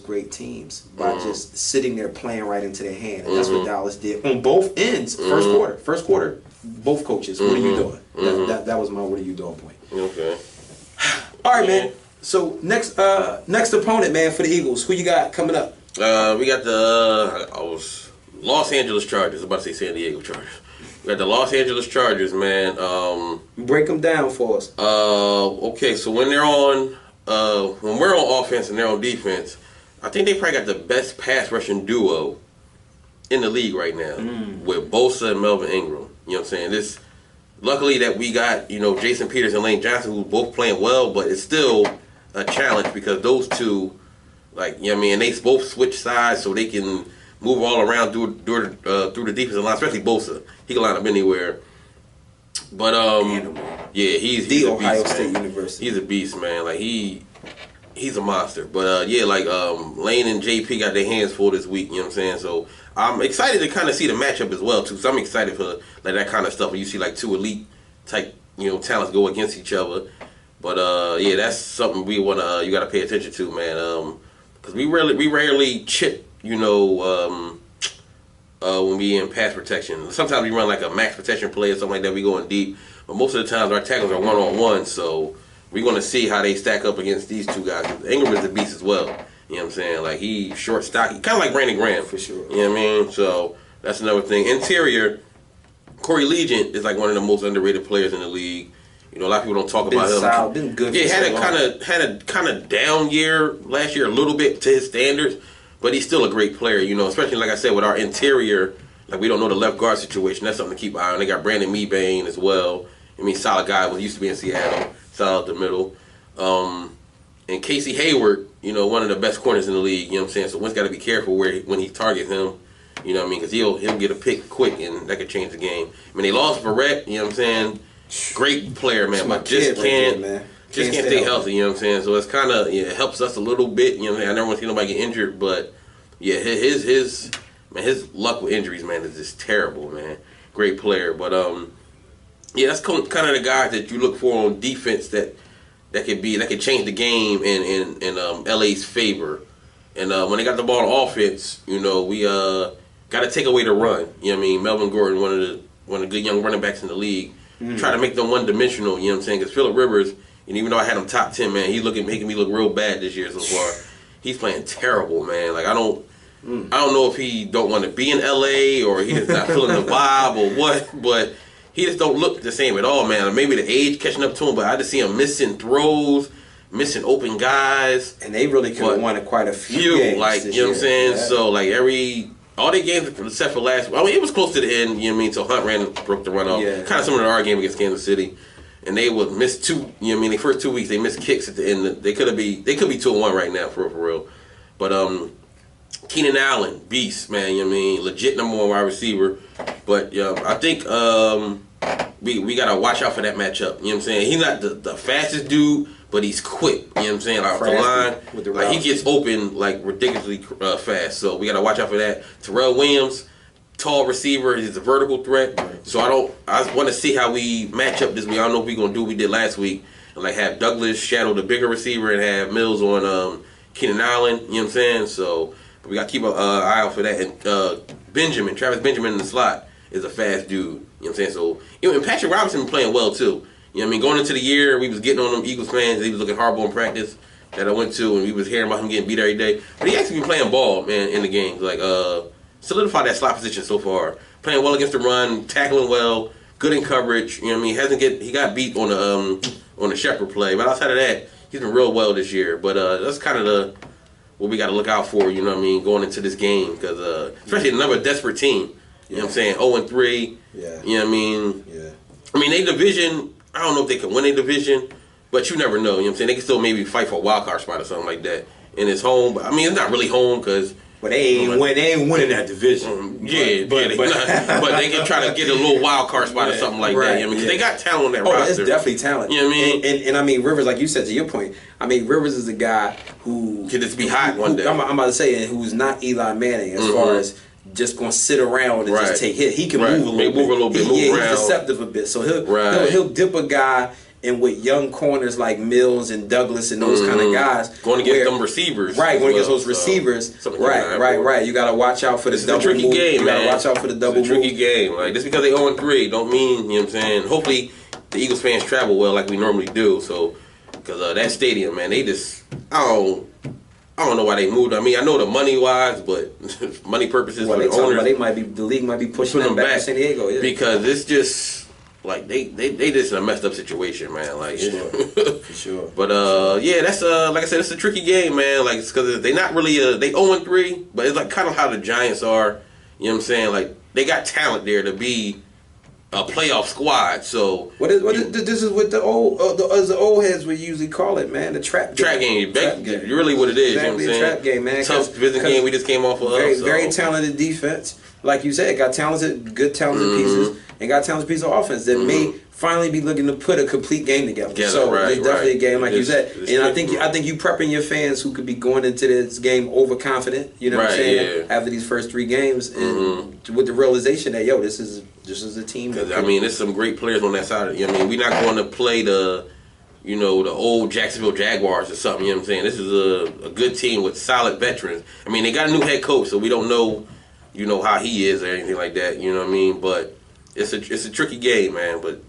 great teams by just sitting there playing right into their hand. And that's what Dallas did on both ends. First quarter, both coaches. What are you doing? That was my what are you doing point. Okay. All right, man. So next opponent, man, for the Eagles. Who you got coming up? We got the Los Angeles Chargers. I was about to say San Diego Chargers. We got the Los Angeles Chargers, man. Break them down for us. Okay, so when they're on. When we're on offense and they're on defense, I think they probably got the best pass rushing duo in the league right now with Bosa and Melvin Ingram. You know what I'm saying? Luckily that we got, you know, Jason Peters and Lane Johnson, who both playing well, but it's still a challenge because those two, like, you know what I mean, and they both switch sides so they can move all around through the defensive line, especially Bosa. He can line up anywhere. But yeah, he's the a Ohio beast, State man. University. He's a beast, man. Like he's a monster. But yeah, like Lane and JP got their hands full this week. You know what I'm saying? So I'm excited to kind of see the matchup as well too. So I'm excited for like that kind of stuff when you see like two elite type, you know, talents go against each other. But yeah, that's something we wanna you got to pay attention to, man. Because we rarely chip, you know. When we in pass protection. Sometimes we run like a max protection play or something like that. We going deep. But most of the times our tackles are one-on-one. So we're going to see how they stack up against these two guys. Ingram is a beast as well. You know what I'm saying? Like he short, stocky. Kind of like Brandon Graham. For sure. You know what I mean? So that's another thing. Interior, Corey Legent is like one of the most underrated players in the league. You know, a lot of people don't talk about him. Solid, been good. Yeah, had a kind of down year last year a little bit to his standards. But he's still a great player, you know, especially, like I said, with our interior. Like, we don't know the left guard situation. That's something to keep an eye on. They got Brandon Mebane as well. I mean, solid guy. Well, he used to be in Seattle. Solid the middle. And Casey Hayward, you know, one of the best corners in the league. You know what I'm saying? So one's got to be careful when he targets him. You know what I mean? Because he'll get a pick quick, and that could change the game. I mean, they lost Barrett. You know what I'm saying? Great player, man. But just can't stay healthy. You know what I'm saying? So it's kind of it helps us a little bit. You know what I'm saying? I never want to see nobody get injured, but yeah, his luck with injuries, man, is just terrible, man. Great player, but yeah, that's kind of the guys that you look for on defense that could change the game in LA's favor. And when they got the ball on offense, you know, we got to take away the run. You know what I mean? Melvin Gordon, one of the good young running backs in the league, try to make them one-dimensional. You know what I'm saying? Because Phillip Rivers. And even though I had him top 10, man, he's making me look real bad this year so far. He's playing terrible, man. Like, I don't I don't know if he don't want to be in LA or he just not feeling the vibe or what, but he just don't look the same at all, man. Maybe the age catching up to him, but I just see him missing throws, missing open guys. And they really could have won quite a few games like, you know what I'm saying? Yeah. So, like, all their games except for last, I mean, it was close to the end, you know what I mean? So Hunt broke the run off. Yeah. Kind of similar to our game against Kansas City. And they would miss 2, you know what I mean? The first 2 weeks, they missed kicks at the end. They could be 2-1 right now, for real. But, Keenan Allen, beast, man, you know what I mean? Legit number 1 wide receiver. But I think we got to watch out for that matchup. You know what I'm saying? He's not the fastest dude, but he's quick. You know what I'm saying? Like, off the line. Like, he gets open, like, ridiculously fast. So we got to watch out for that. Terrell Williams, tall receiver. He's a vertical threat. So I want to see how we match up this week. I don't know if we're going to do what we did last week. And, like, have Douglas shadow the bigger receiver and have Mills on Keenan Allen. You know what I'm saying? So we got to keep an eye out for that. And Travis Benjamin in the slot is a fast dude. You know what I'm saying? So, and Patrick Robinson been playing well, too. You know what I mean? Going into the year, we was getting on them Eagles fans. He was looking horrible in practice that I went to, and we was hearing about him getting beat every day. But he actually been playing ball, man, in the games. Like, solidified that slot position so far. Playing well against the run, tackling well, good in coverage. You know what I mean? He got beat on the Shepard play. But outside of that, he's been real well this year. But that's kind of what we got to look out for, you know what I mean, going into this game. Because especially another desperate team. You know what I'm saying? 0-3. Yeah. You know what I mean? Yeah. I mean, they division, I don't know if they can win a division, but you never know. You know what I'm saying? They can still maybe fight for a wild card spot or something like that. And it's home. But, I mean, it's not really home because... But they ain't winning that division. But they can try to get a little wild card spot or something like that. You know what I mean? Because they got talent on that roster. It's definitely talent. You know what I mean? And I mean, Rivers, like you said, to your point, I mean, Rivers is a guy who... Could just be hot one day. I'm about to say, who's not Eli Manning as far as just going to sit around and just take hits. He can move a little bit. He's deceptive a bit. So he'll dip a guy... And with young corners like Mills and Douglas and those kind of guys, going against them receivers, going against those receivers, right. You got to watch out for the double. It's a tricky game, man. You got to watch out for the double. It's a tricky game. Like just because they 0-3, don't mean, you know what I'm saying. Hopefully, the Eagles fans travel well like we normally do. So, because that stadium, man, they just I don't know why they moved. I mean, I know the money wise, but money purposes for the owners, the league might be pushing them back to San Diego, because it's just. Like they just in a messed up situation, man. Like for sure. But that's like I said, it's a tricky game, man. Like it's because they not really they 0-3, but it's like kind of how the Giants are. You know what I'm saying? Like they got talent there to be a playoff squad. So this is what the old heads would usually call it, man. The trap game. Really what it is. Exactly, you know what I'm saying? Trap game, man. Tough visiting game we just came off of. Very talented defense. Like you said, got good talented pieces, and got talented pieces of offense that may finally be looking to put a complete game together. So it's definitely a game, like you said. And I think you prepping your fans who could be going into this game overconfident. You know what I'm saying? Yeah. After these first 3 games, and with the realization that this is a team. I mean, there's some great players on that side. You know what I mean, we're not going to play the old Jacksonville Jaguars or something. You know what I'm saying? This is a good team with solid veterans. I mean, they got a new head coach, so we don't know. How he is or anything like that, you know what I mean? But it's a tricky game, man. But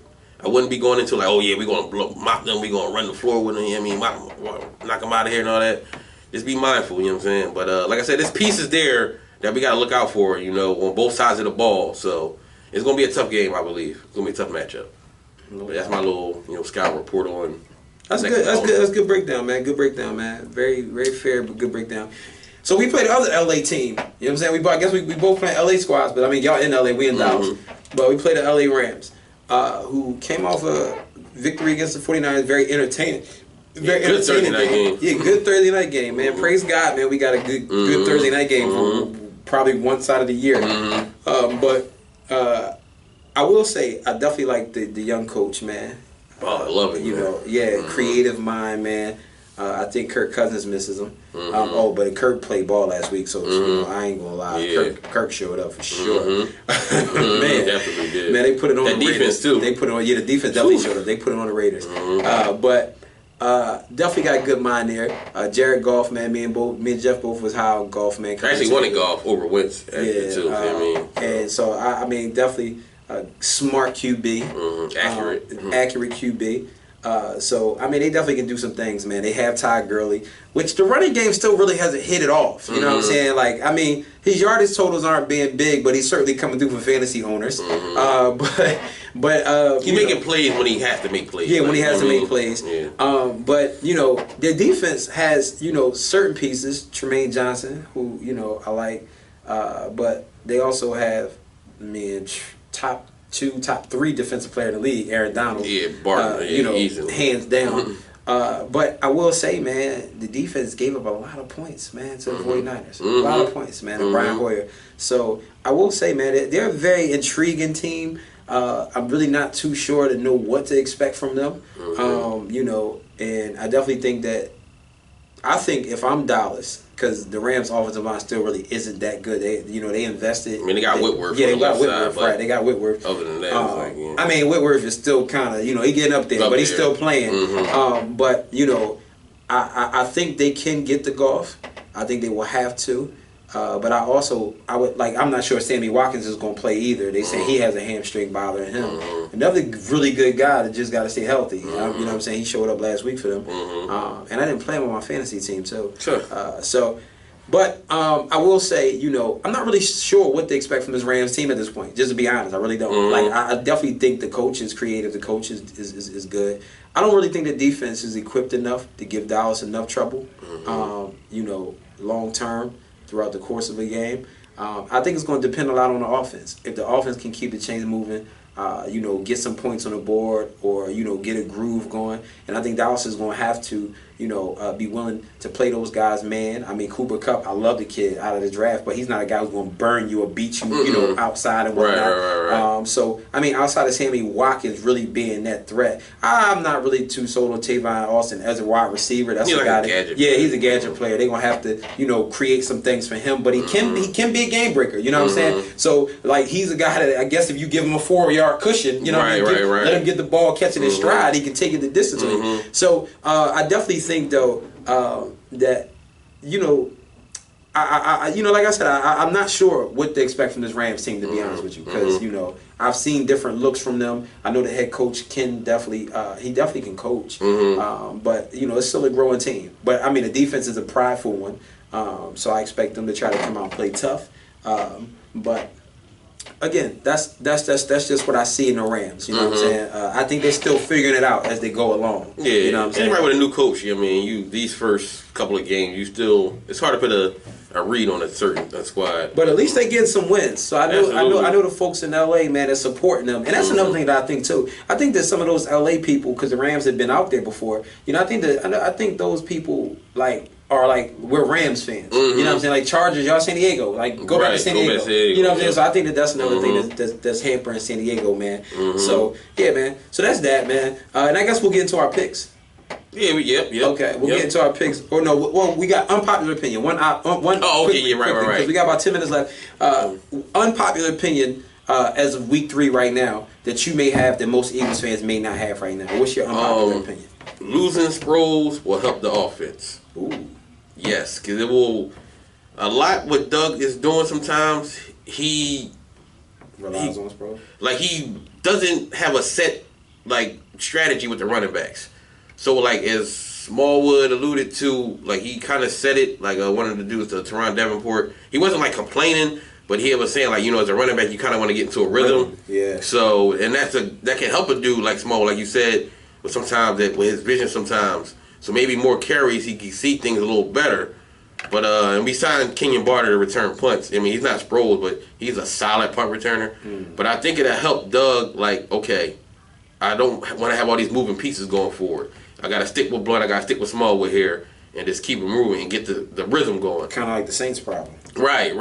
I wouldn't be going into like, we're going to mop them, we're going to run the floor with them, you know what I mean? Knock them out of here and all that. Just be mindful, you know what I'm saying? But like I said, there's pieces there that we got to look out for, on both sides of the ball. So it's going to be a tough game, I believe. It's going to be a tough matchup. But that's my little, scout report on. That's good. That's good breakdown, man. Good breakdown, man. Very, very fair, but good breakdown. So we played the other LA team. You know what I'm saying? I guess we both playing LA squads, but I mean, y'all in LA, we in Dallas. But we played the LA Rams, who came off a victory against the 49ers. Very entertaining. Very good Thursday night game. Yeah, good Thursday night game, man. Praise God, man. We got a good Thursday night game for probably one side of the year. But I will say, I definitely like the young coach, man. Oh, I love it. Creative mind, man. I think Kirk Cousins misses him. But Kirk played ball last week, so I ain't gonna lie. Yeah. Kirk showed up for sure. Man, definitely did. Man, they put it on the defense Raiders too. They put it on. Yeah, the defense definitely showed up. They put it on the Raiders. But definitely got a good mind there. Jared Goff, man. Me and Jeff both was high on Goff, man. I actually wanted Goff over Wentz, too. And so I mean, definitely smart QB, accurate, accurate QB. So, I mean, they definitely can do some things, man. They have Todd Gurley, which the running game still really hasn't hit it off. You know what I'm saying? Like, I mean, his yardage totals aren't being big, but he's certainly coming through for fantasy owners. But he's making plays when he has to make plays. Yeah, when he has to make plays. Yeah. But, you know, their defense has, you know, certain pieces. Tremaine Johnson, who, you know, I like. But they also have, I mean, top 3 defensive player in the league, Aaron Donald. Yeah, Barton. You know, easily. hands down. But I will say, man, the defense gave up a lot of points, man, to the 49ers. A lot of points, man, and Brian Hoyer. So I will say, man, they're a very intriguing team. I'm really not too sure to know what to expect from them. You know, and I definitely think that if I'm Dallas, because the Rams' offensive line still really isn't that good. They invested. I mean, they got Whitworth. Yeah, they got Whitworth, right? They got Whitworth. Other than that, I mean, Whitworth is still kind of, you know, he getting up there, but he's still playing. But you know, I think they can get the Goff. I think they will have to. But I'm not sure Sammy Watkins is going to play either. They say he has a hamstring bothering him. Another really good guy that just got to stay healthy. You know what I'm saying? He showed up last week for them. And I didn't play him on my fantasy team too. Sure. But I will say, you know, I'm not really sure what to expect from this Rams team at this point. Just to be honest, I really don't. Like, I definitely think the coach is creative. The coach is good. I don't really think the defense is equipped enough to give Dallas enough trouble. You know, long term throughout the course of a game. I think it's going to depend a lot on the offense. If the offense can keep the chains moving, you know, get some points on the board, or, you know, get a groove going. And I think Dallas is going to have to, you know, be willing to play those guys, man. I mean, Cooper Kupp, I love the kid out of the draft, but he's not a guy who's going to burn you or beat you, you know, outside and whatnot. Right. So, I mean, outside of Sammy Watkins really being that threat, I'm not really too sold on Tavon Austin as a wide receiver. That's a guy that, he's a gadget player. They're going to have to, you know, create some things for him, but he can be a game breaker, you know what I'm saying? So, like, he's a guy that I guess if you give him a 4-yard cushion, you know, let him get the ball, catch it in stride, he can take it the distance with him. So, I definitely think though that, you know, I you know, like I said, I'm not sure what to expect from this Rams team, to be honest with you, because you know, I've seen different looks from them. I know the head coach can definitely can coach, but you know, it's still a growing team. But I mean, the defense is a prideful one, so I expect them to try to come out and play tough. But again, that's just what I see in the Rams. You know what I'm saying? I think they're still figuring it out as they go along. Yeah, you know what I'm saying? Right with a new coach, I mean, these first couple of games, it's hard to put a read on a squad. But at least they getting some wins. So I know the folks in LA, man, are supporting them, and that's another thing that I think too. I think that some of those LA people, because the Rams have been out there before, you know, I think those people are we're Rams fans. You know what I'm saying? Like Chargers, y'all San Diego. Like go back to San Diego. You know what I'm saying? So I think that's another thing that's hampering San Diego, man. So yeah, man. So that's that, man. And I guess we'll get into our picks. Yeah, Okay, we'll get into our picks. Or no, well, we got unpopular opinion. Right. Because we got about 10 minutes left. Unpopular opinion as of week 3 right now that you may have that most Eagles fans may not have right now. What's your unpopular opinion? Losing Sproles will help the offense. Ooh. Yes, because it will. A lot what Doug is doing sometimes, he relies on Sproles. Like, he doesn't have a set strategy with the running backs. So as Smallwood alluded to, he kind of said it one of the dudes to Teron Davenport. He wasn't complaining, but he was saying as a running back you kind of want to get into a rhythm. Yeah. So that can help a dude like Smallwood, like you said, but sometimes with his vision sometimes. So maybe more carries, he can see things a little better. But and we signed Kenyon Barter to return punts. I mean, he's not Sproles, but he's a solid punt returner. But I think it'll help Doug, okay, I don't want to have all these moving pieces going forward. I got to stick with Blunt, I got to stick with Smallwood here, and just keep it moving and get the rhythm going. Kind of like the Saints problem. Right.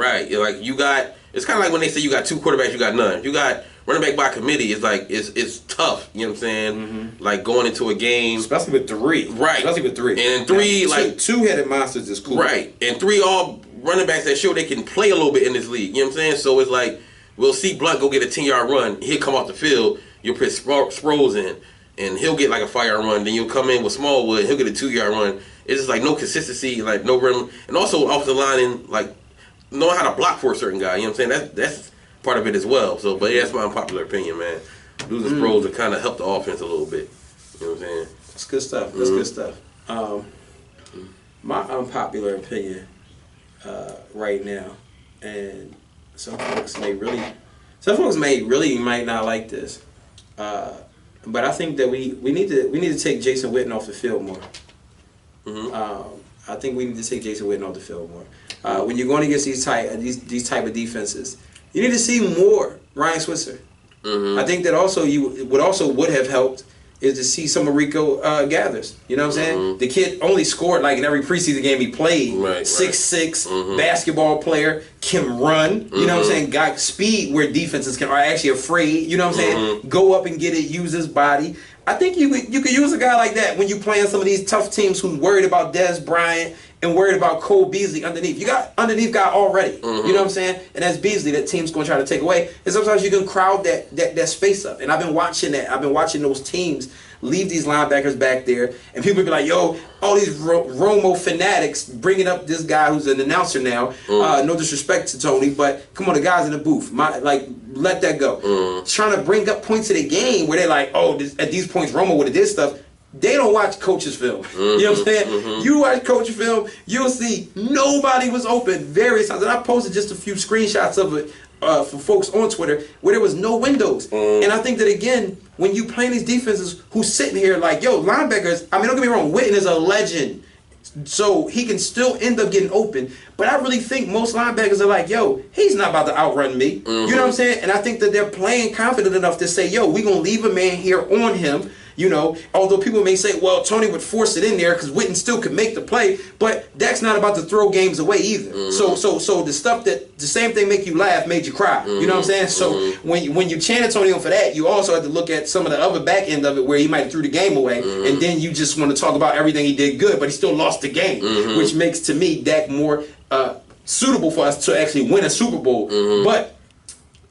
It's kind of like when they say you got 2 quarterbacks, you got none. You got running back by committee. It's tough. You know what I'm saying? Going into a game, especially with 3. Right. Especially with 3. And 3 two-headed monsters is cool. Right. And 3 all running backs that show they can play a little bit in this league. You know what I'm saying? So it's we'll see Blunt go get a 10-yard run. He'll come off the field. You'll put Sproles in, and he'll get a 5-yard run. Then you'll come in with Smallwood. He'll get a 2-yard run. It's just no consistency, no rhythm, and also off the line and knowing how to block for a certain guy. You know what I'm saying? That's part of it as well. So, but yeah, that's my unpopular opinion, man. Losing Sproles to kind of help the offense a little bit. You know what I'm saying? That's good stuff. That's good stuff. My unpopular opinion right now, and some folks may really might not like this, but I think that we need to take Jason Witten off the field more. I think we need to take Jason Witten off the field more. When you're going against these type of defenses, you need to see more Ryan Switzer. I think that also would have helped is to see some of Rico Gathers. You know what I'm saying? The kid only scored like in every preseason game he played. 6'6", basketball player, can run. You know what I'm saying? Got speed where defenses are actually afraid. You know what I'm saying? Go up and get it, use his body. I think you could use a guy like that when you playing some of these tough teams who's worried about Dez Bryant and worried about Cole Beasley underneath. You got underneath guy already. You know what I'm saying? And that's Beasley that team's going to try to take away. And sometimes you can crowd that space up. And I've been watching that. I've been watching those teams leave these linebackers back there. And people be like, yo, all these Romo fanatics bringing up this guy who's an announcer now. No disrespect to Tony, but come on, the guys in the booth. Let that go. Trying to bring up points of the game where they're like, oh, at these points Romo would have did stuff. They don't watch coach's film. You know what I'm saying? You watch coach film, you'll see nobody was open various times. And I posted just a few screenshots of it for folks on Twitter where there was no windows. And I think that, again, when you playing these defenses who's sitting here like, yo, linebackers, I mean, don't get me wrong, Witten is a legend. So he can still end up getting open. But I really think most linebackers are like, yo, he's not about to outrun me. You know what I'm saying? And I think that they're playing confident enough to say, yo, we're going to leave a man here on him. You know, although people may say, well, Tony would force it in there because Witten still could make the play, but Dak's not about to throw games away either. So the stuff that the same thing make you laugh made you cry. You know what I'm saying? So when you chant Antonio for that, you also have to look at some of the other back end of it where he might have threw the game away, and then you just want to talk about everything he did good, but he still lost the game, which makes to me Dak more suitable for us to actually win a Super Bowl. But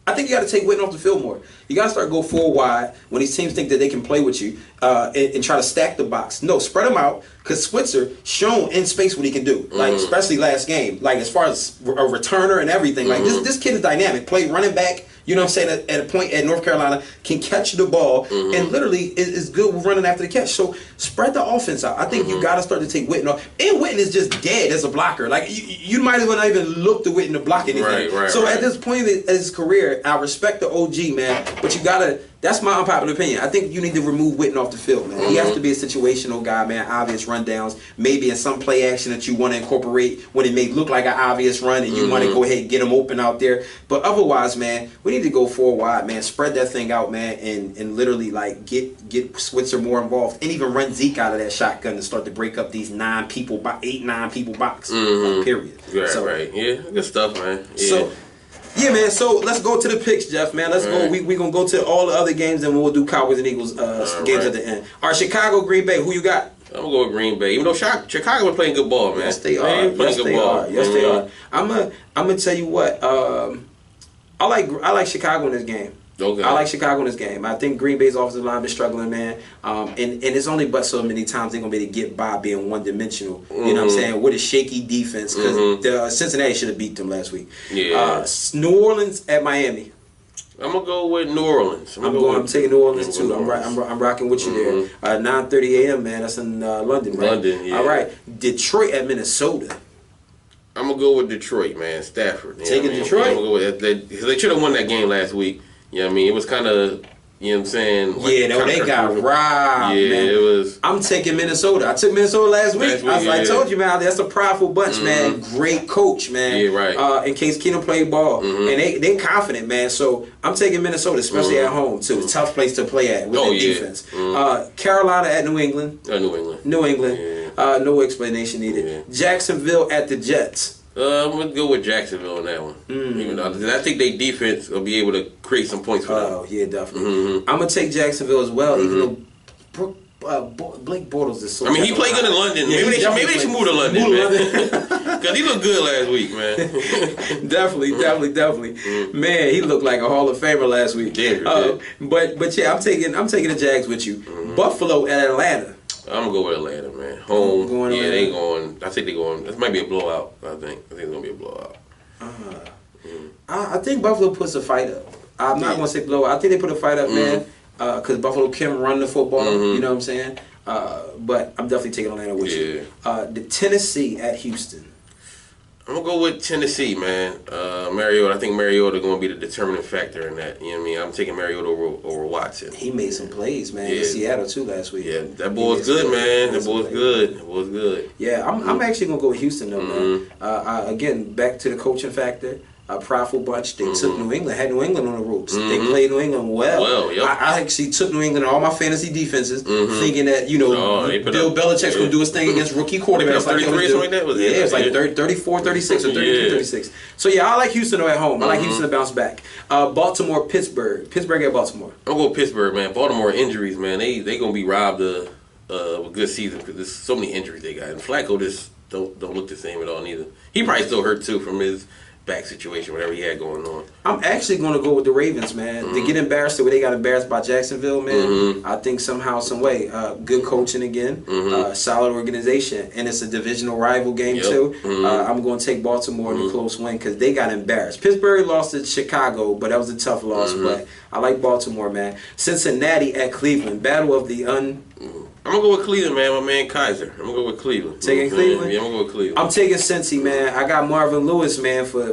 I think you got to take Witten off the field more. You got to start go 4 wide when these teams think that they can play with you and try to stack the box. No, spread them out because Switzer shown in space what he can do. Like especially last game, like as far as a returner and everything. Like this kid is dynamic. Played running back. You know what I'm saying? At a point at North Carolina, can catch the ball and literally is good with running after the catch. So spread the offense out. I think you got to start to take Witten off. And Witten is just dead as a blocker. Like you might as well not even look to Witten to block anything. So at this point of his career, I respect the OG, man. But you got to. That's my unpopular opinion. I think you need to remove Witten off the field, man. He has to be a situational guy, man. Obvious rundowns, maybe in some play action that you want to incorporate when it may look like an obvious run and you want to go ahead and get him open out there. But otherwise, man, we need to go 4 wide, man. Spread that thing out, man, and literally like get Switzer more involved and even run Zeke out of that shotgun and start to break up these 8, 9 people box. Period. Right. Yeah, good stuff, man. Yeah. So. Yeah, man, so let's go to the picks, Jeff, man. Let's go. We're going to go to all the other games, and we'll do Cowboys and Eagles games at the end. All right, Chicago, Green Bay, who you got? I'm going to go with Green Bay. Even though Chicago was playing good ball, man. Yes, they are. Yes, they are. I'm gonna tell you what. I like Chicago in this game. Okay. I like Chicago in this game. I think Green Bay's offensive line been struggling, man. And it's only but so many times they're going to be able to get by being one-dimensional. You know what I'm saying? With a shaky defense. Because Cincinnati should have beat them last week. Yeah. New Orleans at Miami. I'm going to go with New Orleans. I'm taking New Orleans, too. I'm rocking with you there. 9:30 a.m., man. That's in London, right? London, yeah. All right. Detroit at Minnesota. I'm going to go with Detroit, man. Stafford. Taking Detroit? I'm going to go with they should have won that game last week. You know what I mean? It was kind of, you know what I'm saying? Like, they got robbed, yeah, man. It was. I'm taking Minnesota. I took Minnesota last week. I told you, man, that's a prideful bunch, man. Great coach, man. Yeah, right. In case Keenum played ball. And they confident, man. So I'm taking Minnesota, especially at home, too. Tough place to play at with the defense. Carolina at New England. New England. Yeah. No explanation needed. Yeah. Jacksonville at the Jets. I'm going to go with Jacksonville on that one. Even though I think their defense will be able to create some points for them. Oh, yeah, definitely. I'm going to take Jacksonville as well, even though Blake Bortles is so... I mean, he played good in London. Yeah, maybe they should move to London, man. Because he looked good last week, man. Definitely. Man, he looked like a Hall of Famer last week. Yeah, but yeah, I'm taking the Jags with you. Buffalo at Atlanta. I'm gonna go with Atlanta, man. Home. Atlanta. They going. I think they're going. This might be a blowout. I think it's gonna be a blowout. I think Buffalo puts a fight up. I'm not gonna say blowout. I think they put a fight up, man. because Buffalo can run the football. You know what I'm saying? But I'm definitely taking Atlanta with you. The Tennessee at Houston. I'm gonna go with Tennessee, man. Mariota. I think Mariota going to be the determining factor in that. You know what I mean? I'm taking Mariota over Watson. He made some plays, man. In Seattle too last week. Yeah, that boy's good, man. That boy's good. That boy's good. Yeah, I'm actually gonna go with Houston though, man. Again, back to the coaching factor. A prideful bunch. They took New England, had New England on the ropes. They played New England well. I actually took New England in all my fantasy defenses, thinking that, Bill Belichick's going to do his thing against rookie quarterbacks. 33 or something like that? It was like 34, 36 or 32, 36. So, yeah, I like Houston though at home. I like Houston to bounce back. Baltimore, Pittsburgh. Pittsburgh at Baltimore. I'm going to go Pittsburgh, man. Baltimore injuries, man. They going to be robbed of a good season because there's so many injuries they got. And Flacco just don't look the same at all neither. He probably still hurt, too, from his back situation, whatever he had going on. I'm actually going to go with the Ravens, man. They get embarrassed the way they got embarrassed by Jacksonville, man. I think somehow, some way, good coaching again, solid organization, and it's a divisional rival game too. I'm going to take Baltimore in a close win because they got embarrassed. Pittsburgh lost to Chicago, but that was a tough loss. But I like Baltimore, man. Cincinnati at Cleveland, battle of the I'm going to go with Cleveland, man. My man Kaiser. I'm going to go with Cleveland. Taking Cleveland? Yeah, I'm going to go with Cleveland. I'm taking Cincy, man. I got Marvin Lewis, man, for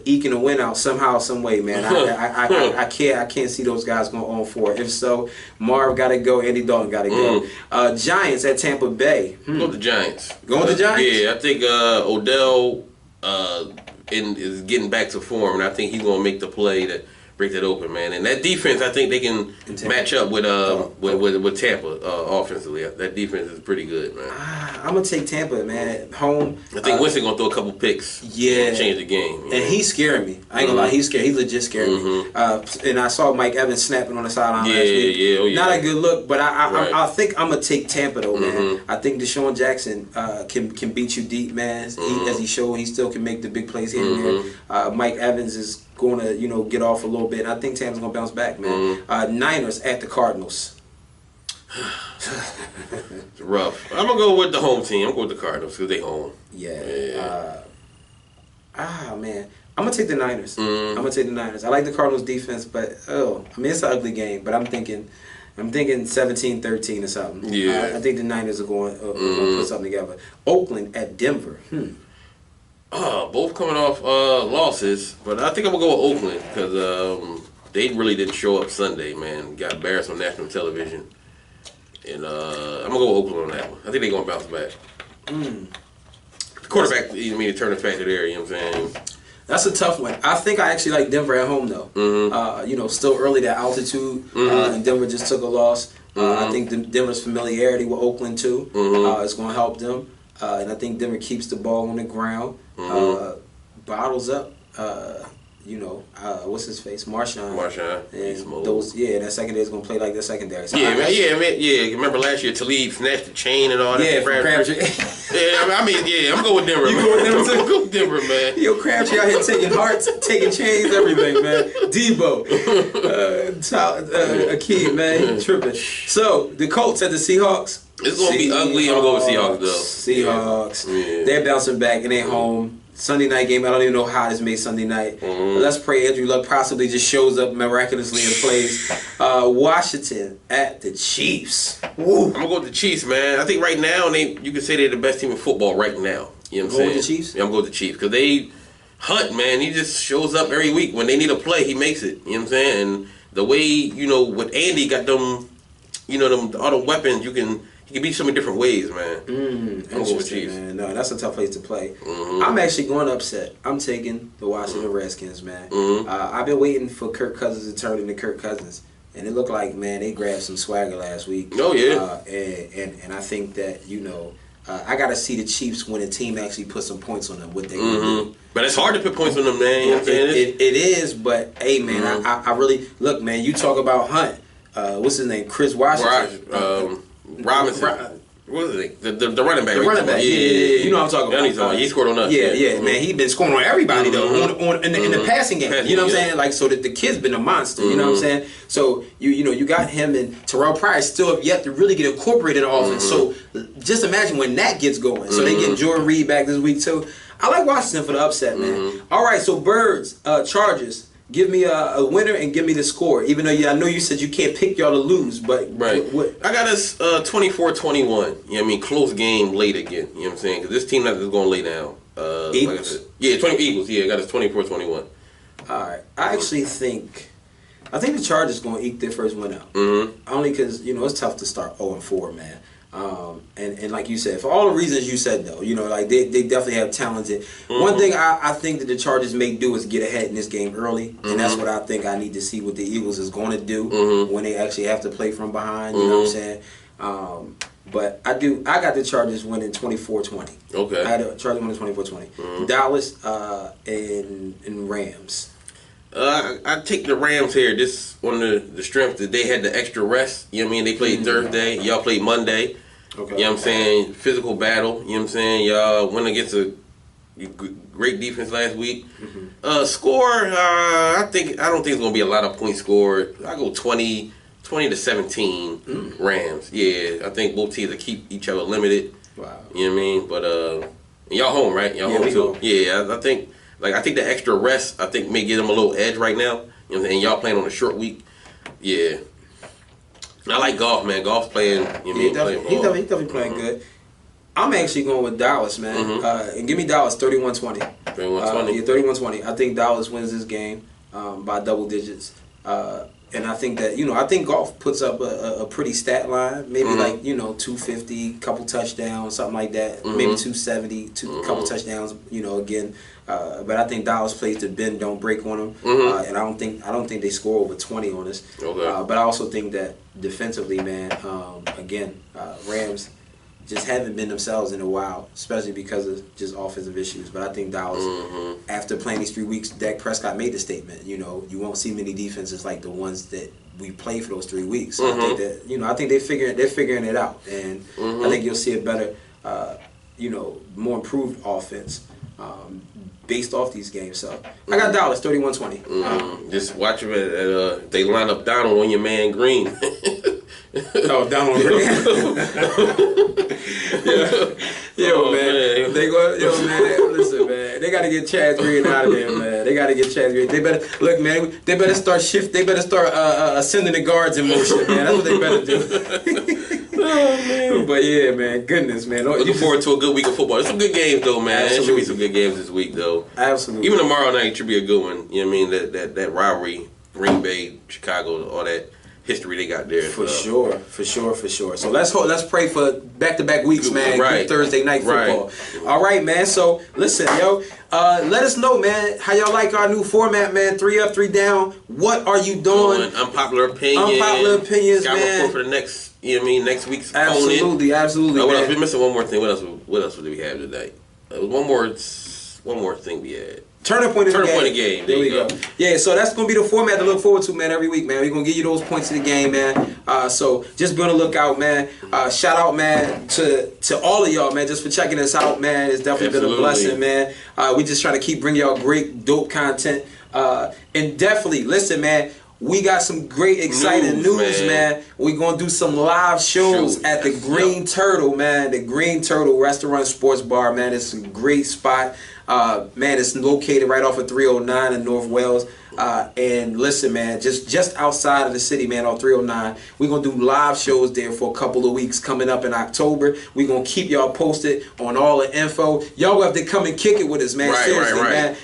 eking a win out somehow, some way, man. I can't see those guys going on for it. If so, Marv got to go. Andy Dalton got to go. Giants at Tampa Bay. Go with the Giants. Going with the Giants? Yeah, I think Odell is getting back to form, and I think he's going to make the play that break that open, man. And that defense, I think they can match up with Tampa offensively. That defense is pretty good, man. I'm gonna take Tampa, man. At home, I think Winston gonna throw a couple picks. Yeah, and change the game. And he's scaring me. I ain't gonna lie, he's scared. He legit scared me. And I saw Mike Evans snapping on the sideline last week. Not a good look, but I think I'm gonna take Tampa though, man. I think Deshaun Jackson can beat you deep, man. As he showed, he still can make the big plays here and there. Mike Evans is going to get off a little bit. I think Tampa's going to bounce back, man. Niners at the Cardinals. It's rough. I'm going to go with the home team. I'm going with the Cardinals because they home. Yeah. Man. I'm going to take the Niners. I'm going to take the Niners. I like the Cardinals defense, but, it's an ugly game. But I'm thinking 17-13 or something. Yeah. I think the Niners are going to put something together. Oakland at Denver. Both coming off losses, but I think I'm going to go with Oakland because they really didn't show up Sunday, man. Got embarrassed on national television. And I'm going to go with Oakland on that one. I think they're going to bounce back. The quarterback, the turning factor there, you know what I'm saying? That's a tough one. I think I actually like Denver at home, though. Still early, that altitude, and Denver just took a loss. I think Denver's familiarity with Oakland, too, is going to help them. And I think Denver keeps the ball on the ground, bottles up, what's his face? Marshawn. And that secondary is going to play like their secondary. So Remember last year, Talib snatched the chain and all that? Yeah, from Crabtree. I'm going with Denver. You going with Denver too? I'm going with Denver, man. Yo, Crabtree out here taking hearts, taking chains, everything, man. Debo. Akeem, man. Tripping. So, the Colts at the Seahawks. It's going to be ugly. I'm going to go with Seahawks, though. Seahawks. Yeah. They're bouncing back and they're home. Sunday night game. I don't even know how this made Sunday night. Let's pray Andrew Luck possibly just shows up miraculously and plays. Washington at the Chiefs. Woo. I'm going to go with the Chiefs, man. I think right now, you can say they're the best team in football right now. You know what I'm saying? With the Chiefs? Yeah, I'm going with the Chiefs. Because they hunt, man. He just shows up every week. When they need a play, he makes it. You know what I'm saying? And the way, with Andy got them, all the weapons, he can beat so many different ways, man. Interesting, man. No, that's a tough place to play. I'm actually going upset. I'm taking the Washington Redskins, man. I've been waiting for Kirk Cousins to turn into Kirk Cousins. And it looked like, man, they grabbed some swagger last week. Oh, yeah. And I think that, I got to see the Chiefs when a team actually put some points on them, what they do. But it's hard to put points on them, man. You know what I'm saying? It is, but, hey, man, I really, look, man, you talk about Hunt. What's his name? Chris Washington. Robinson. What is it? The running back. The running back. Yeah. You know what I'm talking about. He scored on us. Yeah, man. He been scoring on everybody though in the passing game. You know what I'm saying? Like, so that the kid's been a monster. You know what I'm saying? So you got him, and Terrell Pryor still have yet to really get incorporated in the offense. So just imagine when that gets going. So they get Jordan Reed back this week too. I like Washington for the upset, man. All right, so Birds, Chargers. Give me a winner and give me the score. Even though I know you said you can't pick y'all to lose, but what? I got us 24-21. You know what I mean? Close game late again. You know what I'm saying? Because this team not just going to lay down. Eagles? Like 20 Eagles. Yeah, I got us 24-21. All right. I actually think the Chargers going to eke their first win out. Only because, it's tough to start 0-4, man. And like you said, for all the reasons you said, though, like they definitely have talented. One thing I think that the Chargers may do is get ahead in this game early, and that's what I think I need to see what the Eagles is going to do when they actually have to play from behind. You know what I'm saying? But I got the Chargers winning 24-20. Okay. I had the Chargers winning 24-20. Dallas and Rams. I take the Rams here. This on the strength that they had the extra rest. You know what I mean? They played Thursday. Y'all played Monday. Okay. You know what I'm saying? Physical battle. You know what I'm saying? Y'all went against a great defense last week. Score, I don't think it's gonna be a lot of points scored. I go 20-17 Rams. Yeah, I think both teams will keep each other limited. Wow. You know what I mean? But y'all home, right? Y'all home too. Home. Yeah, I think the extra rest may give them a little edge right now. You know what I'm saying? Y'all playing on a short week. Yeah. I like Goff, man. Goff's playing. He's definitely playing good. I'm actually going with Dallas, man. And give me Dallas 31-20. 31-20. Yeah, 31-20. I think Dallas wins this game by double digits. And I think that, I think Goff puts up a pretty stat line. Maybe 250, couple touchdowns, something like that. Maybe 270, couple touchdowns, again. But I think Dallas plays to bend, don't break on them. And I don't think they score over 20 on us. Okay. But I also think that defensively, man, Rams just haven't been themselves in a while, especially because of just offensive issues. But I think Dallas, after playing these 3 weeks, Dak Prescott made the statement. You won't see many defenses like the ones that we play for those 3 weeks. So I think that I think they're figuring it out, and I think you'll see a better, more improved offense. Based off these games, so I got Dallas 31-20. Just watch them they line up Donald on your man Green. Oh, Donald Green. Man. They go, man. Listen, man. They gotta get Chad Green out of there, man. They gotta get Chad Green. They better look, man. They better start sending the guards in motion, man. That's what they better do. Oh, man. But yeah, man, goodness, man. Looking forward to a good week of football. There's some good games, though, man. There should be some good games this week, though. Absolutely. Even tomorrow night should be a good one. You know what I mean? That rivalry, Green Bay, Chicago, all that history they got there. For sure. So let's pray for back-to-back weeks, man. Good Thursday night football. Right. All right, man. So listen, let us know, man, how y'all like our new format, man. 3 up, 3 down. What are you doing? Unpopular opinions, man. For the next. You know what I mean? Next week's absolutely. What else? We're missing one more thing. What else did we have today? One more thing we had. Turning point of the game. There we go. Yeah, so that's going to be the format to look forward to, man, every week, man. We're going to give you those points of the game, man. So just be on the lookout, man. Shout out, man, to all of y'all, man, just for checking us out, man. It's definitely been a blessing, man. We just trying to keep bringing y'all great, dope content. And definitely, listen, man, we got some great, exciting news, man. We're going to do some live shows at the Green Turtle, man. The Green Turtle Restaurant Sports Bar, man. It's a great spot. Man, it's located right off of 309 in North Wales. And listen, man, just outside of the city, man, on 309. We're going to do live shows there for a couple of weeks coming up in October. We're going to keep y'all posted on all the info. Y'all have to come and kick it with us, man. Seriously, man.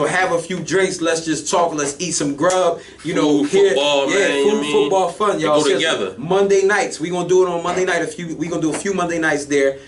Have a few drinks. Let's just talk. Let's eat some grub. Football, man. Football fun, y'all. Go together. Monday nights. We're going to do it on Monday night. We're going to do a few Monday nights there.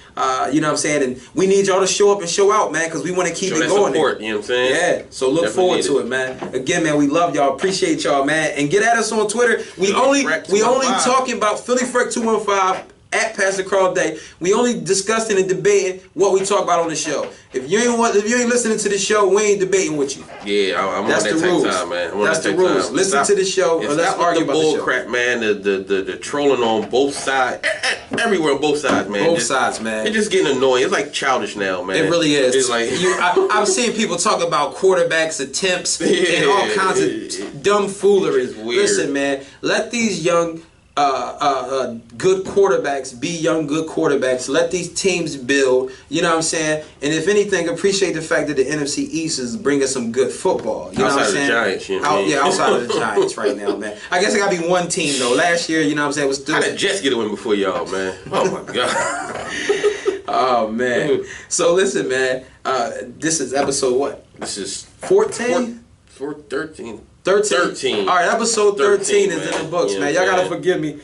You know what I'm saying? And we need y'all to show up and show out, man, because we want to keep it going. Support, you know what I'm saying? Yeah. So look forward to it, man. Again, man, we love y'all. Appreciate y'all, man. And get at us on Twitter. We only talking about Philly Freck 215 at Pastor Carl Day. We only discussing and debating what we talk about on the show. If you ain't listening to the show, we ain't debating with you. Yeah, I'm on that time, man. That's the rules. Listen to the show. Or let's argue about the show. Crap, man. The trolling on both sides, everywhere on both sides, man. Both sides, man. It's just getting annoying. It's like childish now, man. It really is. It's like I'm seeing people talk about quarterbacks attempts and all kinds of dumb foolery. It's weird. Listen, man. Let these young good quarterbacks, be young good quarterbacks. Let these teams build. You know what I'm saying? And if anything, appreciate the fact that the NFC East is bringing some good football. You know what I'm saying? Giants, you know yeah, outside of the Giants right now, man. I guess it got to be one team though. Last year, you know what I'm saying, was still. How did Jets get a win before y'all, man? Oh my god. Oh man. So listen, man. This is episode what? This is 14? 13. 13. All right, episode 13 is in the books, Yeah, man. Y'all gotta forgive me.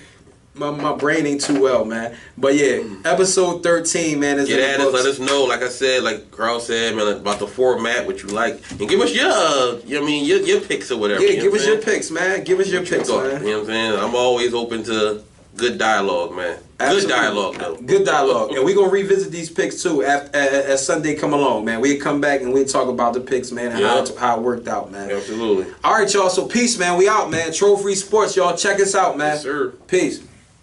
My brain ain't too well, man. But yeah, episode 13, man, is in the books. Let us know, like I said, like Carl said, man, about the format, what you like, and give us your picks or whatever. Yeah, give us your picks, man. Give us your picks, man. You know what I'm saying? I'm always open to good dialogue, man. Absolutely. Good dialogue, though. Good dialogue. And we're going to revisit these picks, too, as Sunday come along, man. We'll come back and we'll talk about the picks, man, and how it worked out, man. Absolutely. All right, y'all. So, peace, man. We out, man. Troll Free Sports, y'all. Check us out, man. Yes, sir. Peace.